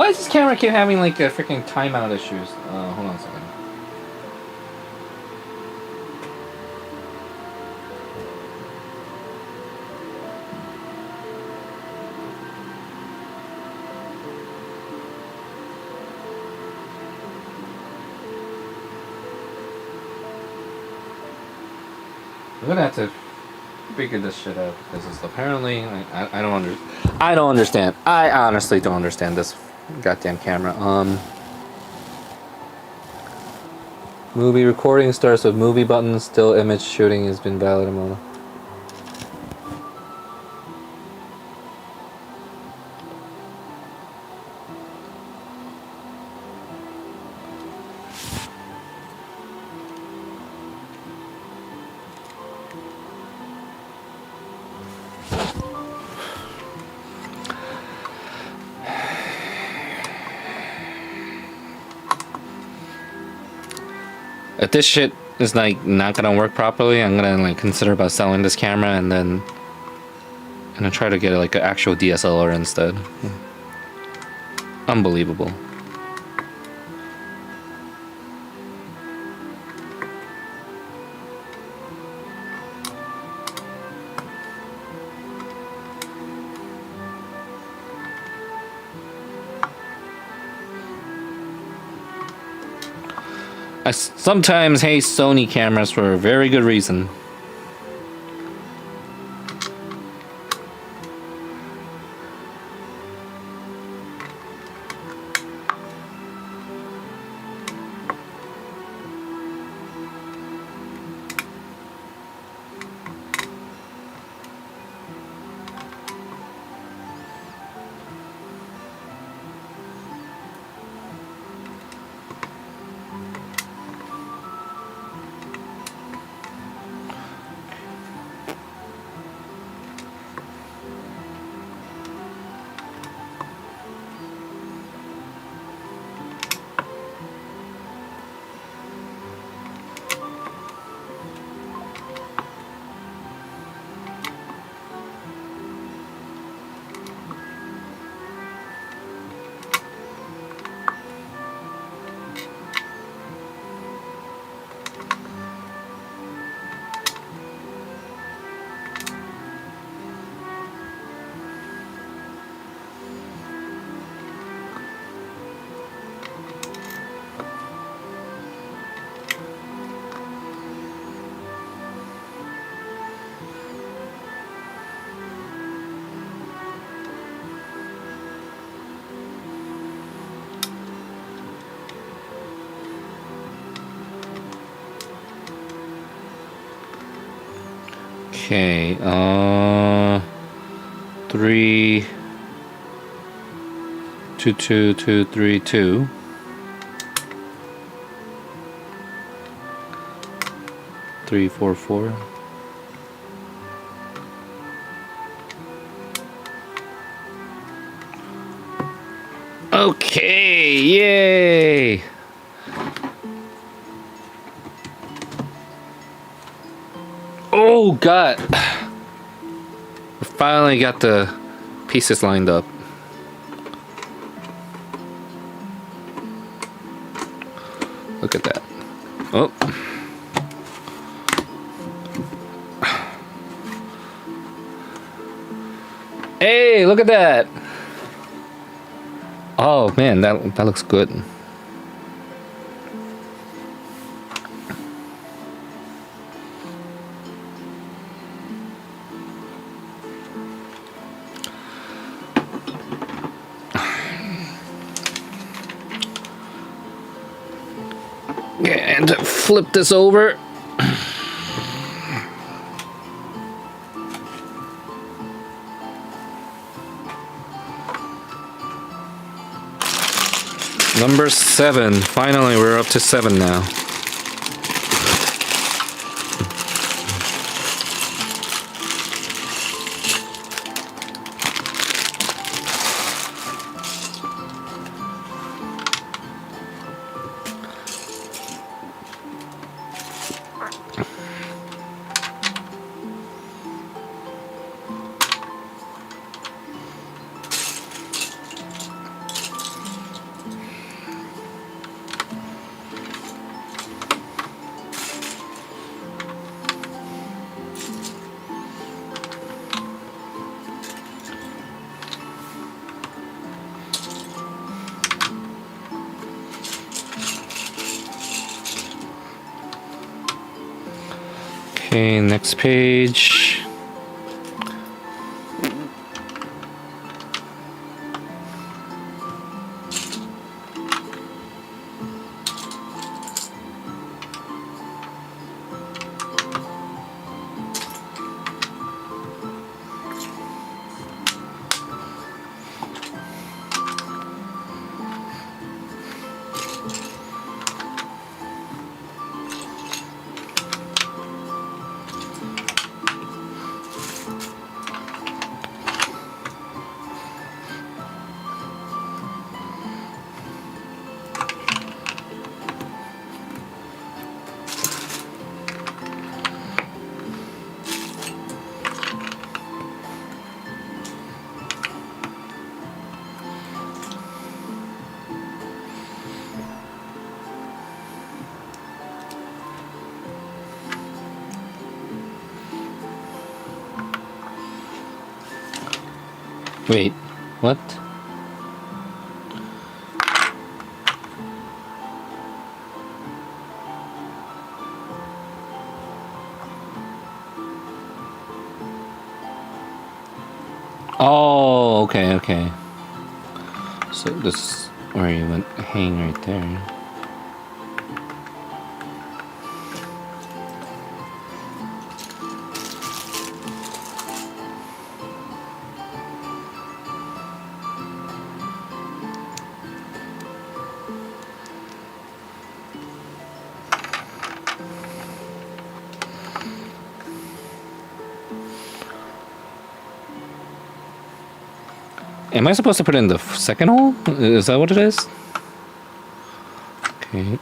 does this camera keep having like a freaking timeout issues? Hold on a second. I'm gonna have to figure this shit out because it's apparently I don't understand. I honestly don't understand this goddamn camera. Movie recording starts with movie button. Still image shooting has been valid amount. If this shit is like not gonna work properly, I'm gonna like consider about selling this camera and then try to get like an actual DSLR instead. Unbelievable. I sometimes hate Sony cameras for a very good reason. Okay, 3 2 2 2 3 2 3 4 4. Okay, yay! Oh god! We finally got the pieces lined up. Look at that. Oh. Hey, look at that! Oh man, that looks good. And flip this over. Number 7. Finally, we're up to 7 now. Okay, next page. Wait, what? Oh, okay, okay. So this is where you went hang right there. Am I supposed to put it in the second hole? Is that what it is? Okay.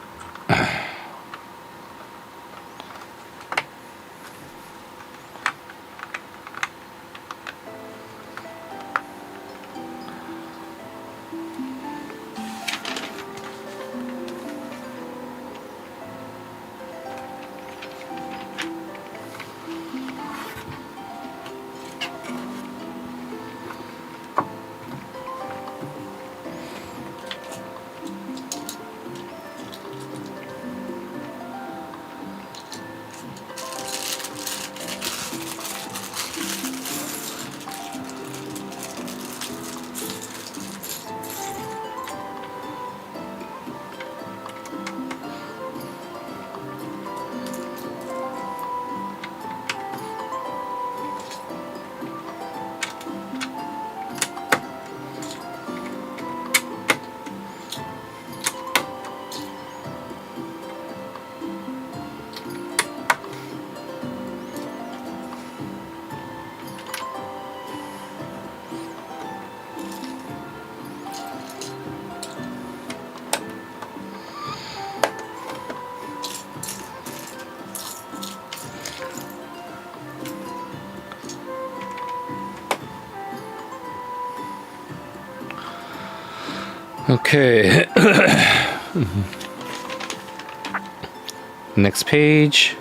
Okay. Next page.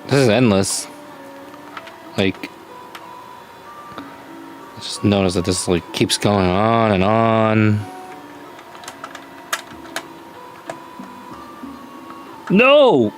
This is endless. Like, I just noticed that this like keeps going on and on. No!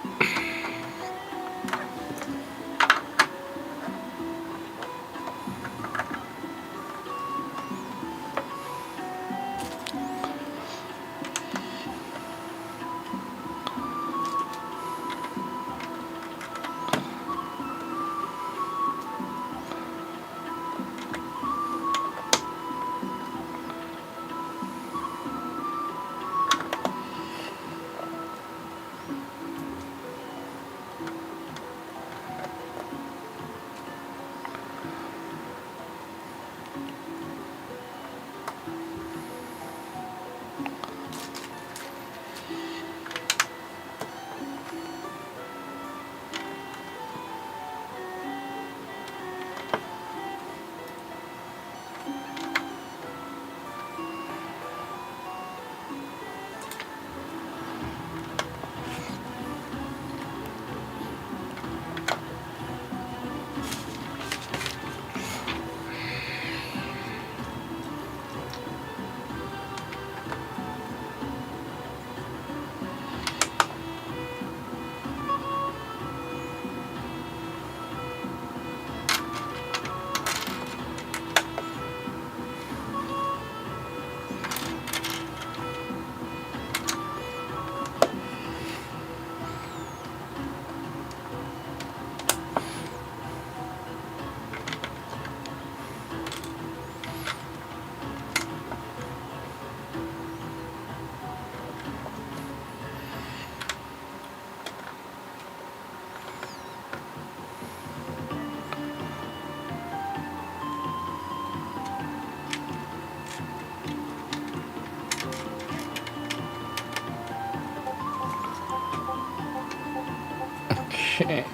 Okay.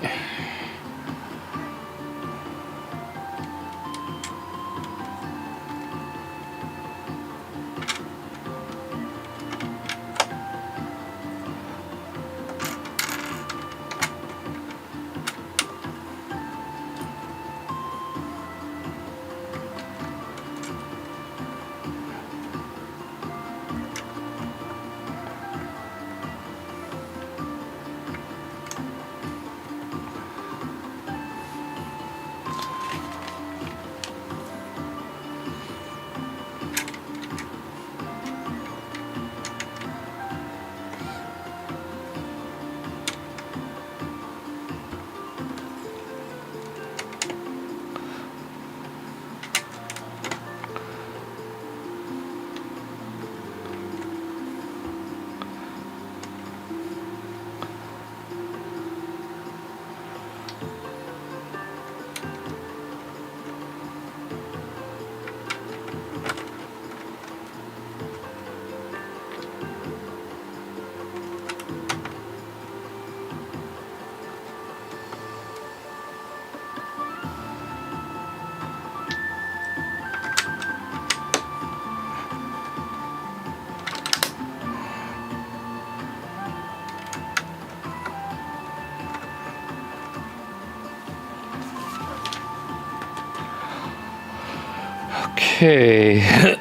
Okay.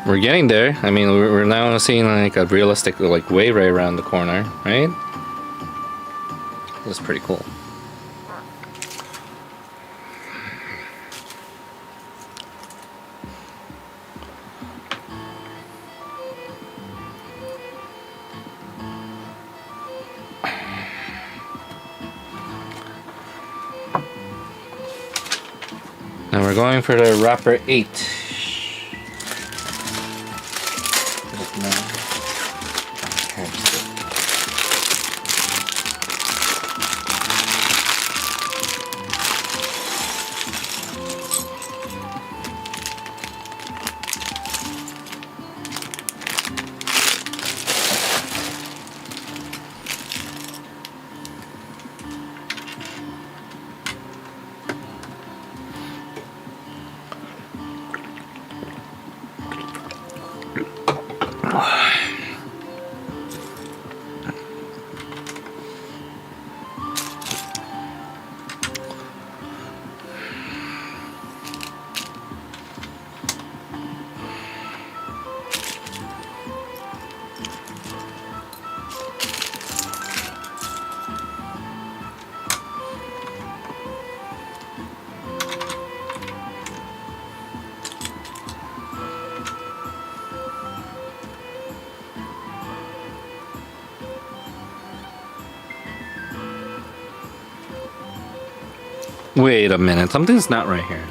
We're getting there. I mean, we're now seeing like a realistic like wave right around the corner, right? That's pretty cool. And we're going for the wrapper 8. Wait a minute, something's not right here.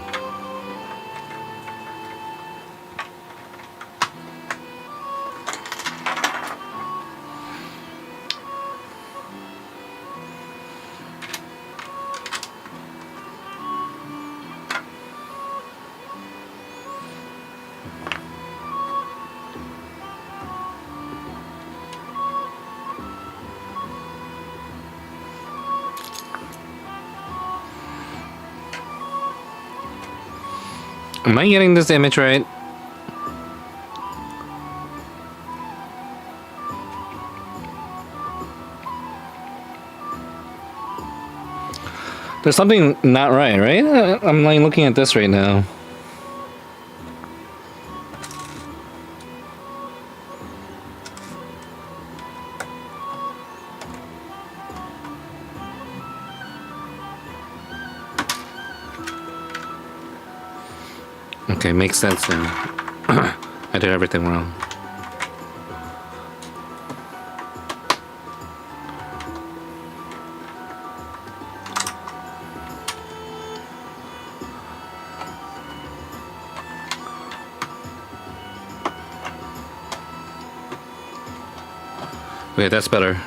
Am I getting this image right? There's something not right, right? I'm like looking at this right now. Okay, makes sense now. I did everything wrong. Okay, that's better.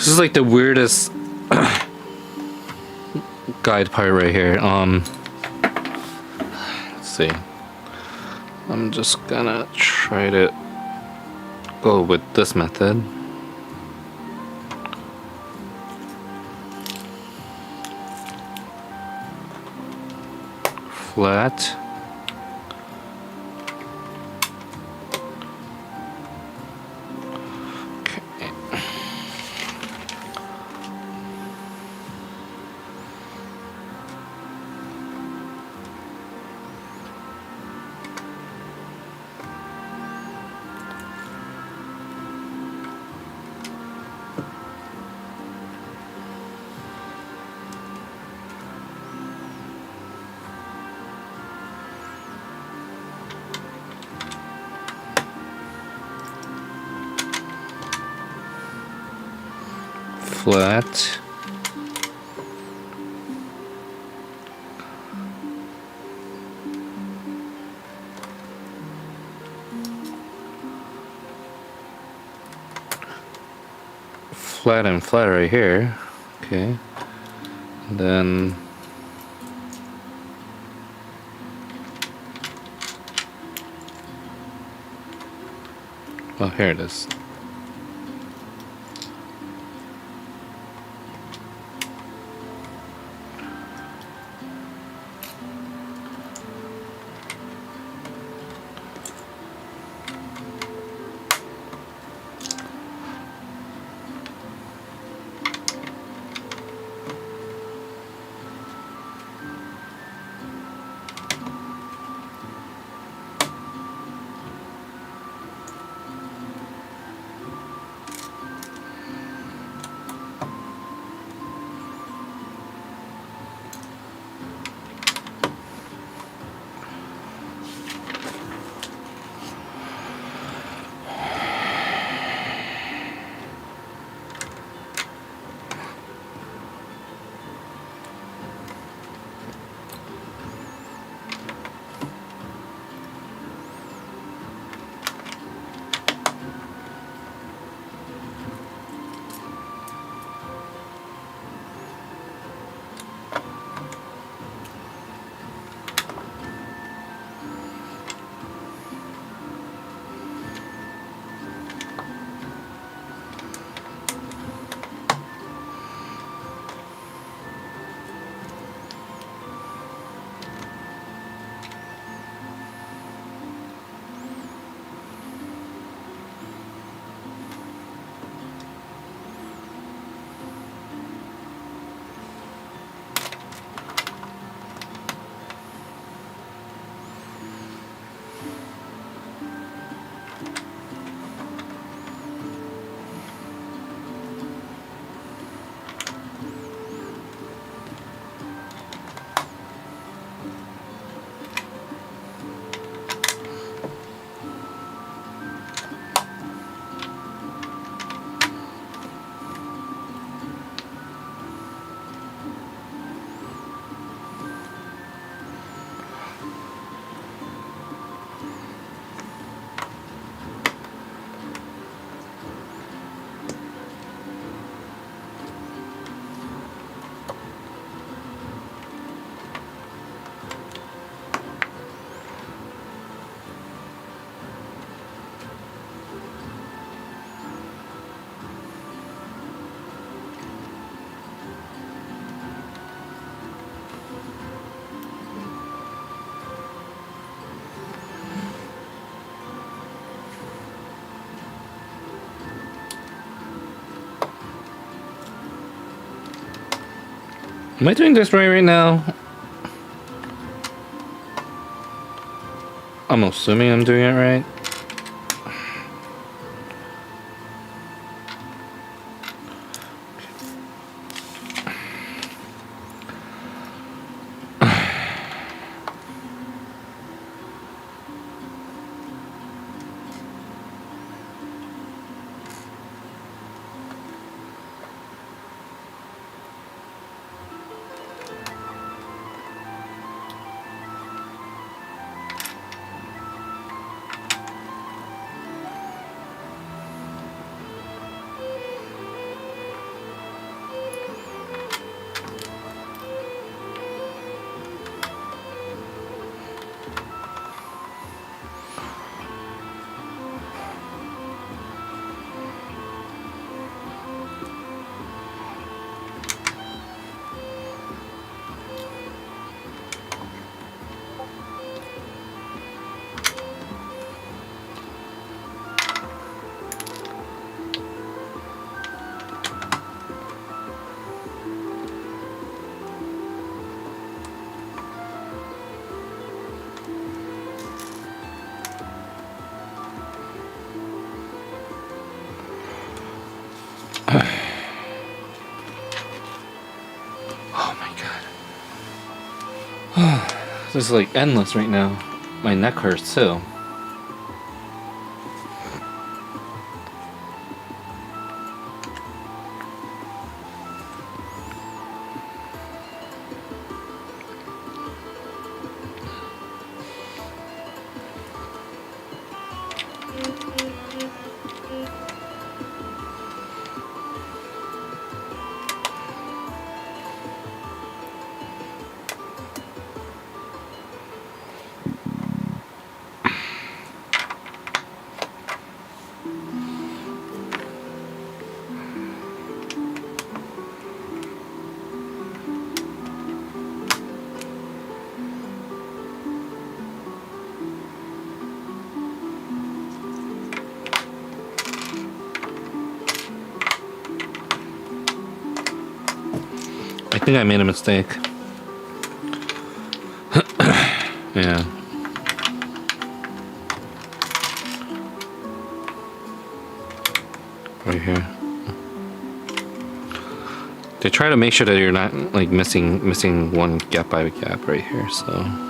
This is like the weirdest guide part right here. Let's see. I'm just gonna try to go with this method. Flat. Okay. Flat. Flat and flat right here. Okay. And then oh, here it is. Am I doing this right now? I'm assuming I'm doing it right. This is like endless right now. My neck hurts too. I think I made a mistake. Yeah. Right here. They try to make sure that you're not like missing one gap by gap right here, so.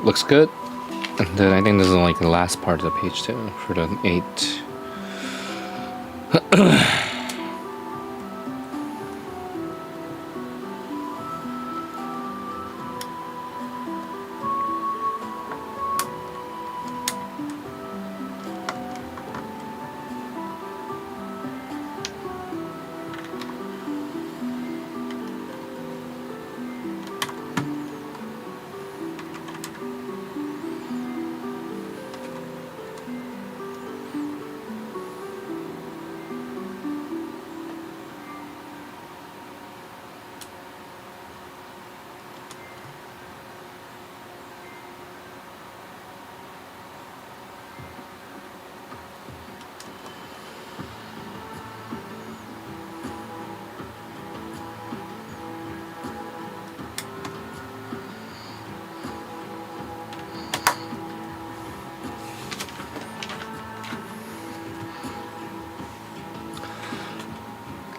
Looks good. And then I think this is like the last part of the page too for the 8.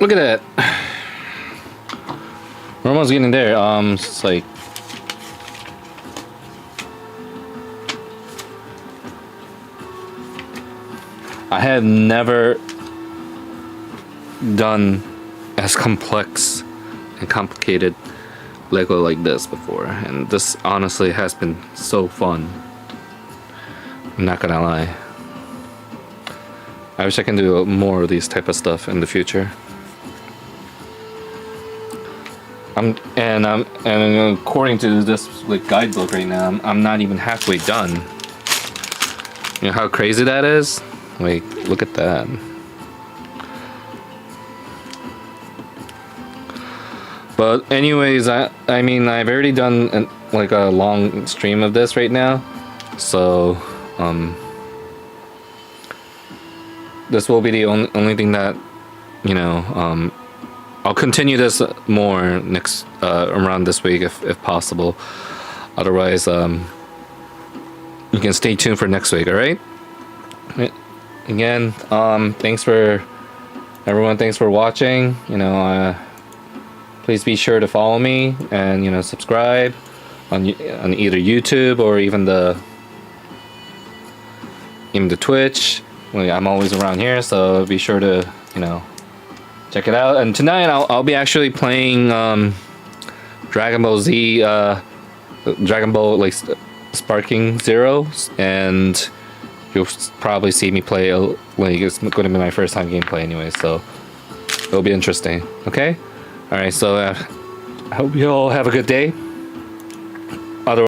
Look at that. We're almost getting there. It's like I have never done as complex and complicated Lego like this before, and this honestly has been so fun. I'm not gonna lie. I wish I can do more of these type of stuff in the future. And according to this like guidebook right now, I'm not even halfway done. You know how crazy that is? Like, look at that. But anyways, I mean I've already done like a long stream of this right now, so this will be the only thing that, you know, I'll continue this more next around this week if possible. Otherwise, you can stay tuned for next week. All right. Again, thanks for everyone. Thanks for watching. You know, please be sure to follow me and subscribe on either YouTube or even the Twitch. Well, I'm always around here, so be sure to check it out. And tonight I'll be actually playing Dragon Ball Z, Dragon Ball like Sparking Zero, and you'll probably see me play like it's going to be my first time gameplay anyway, so it'll be interesting. Okay, all right. So I hope you all have a good day.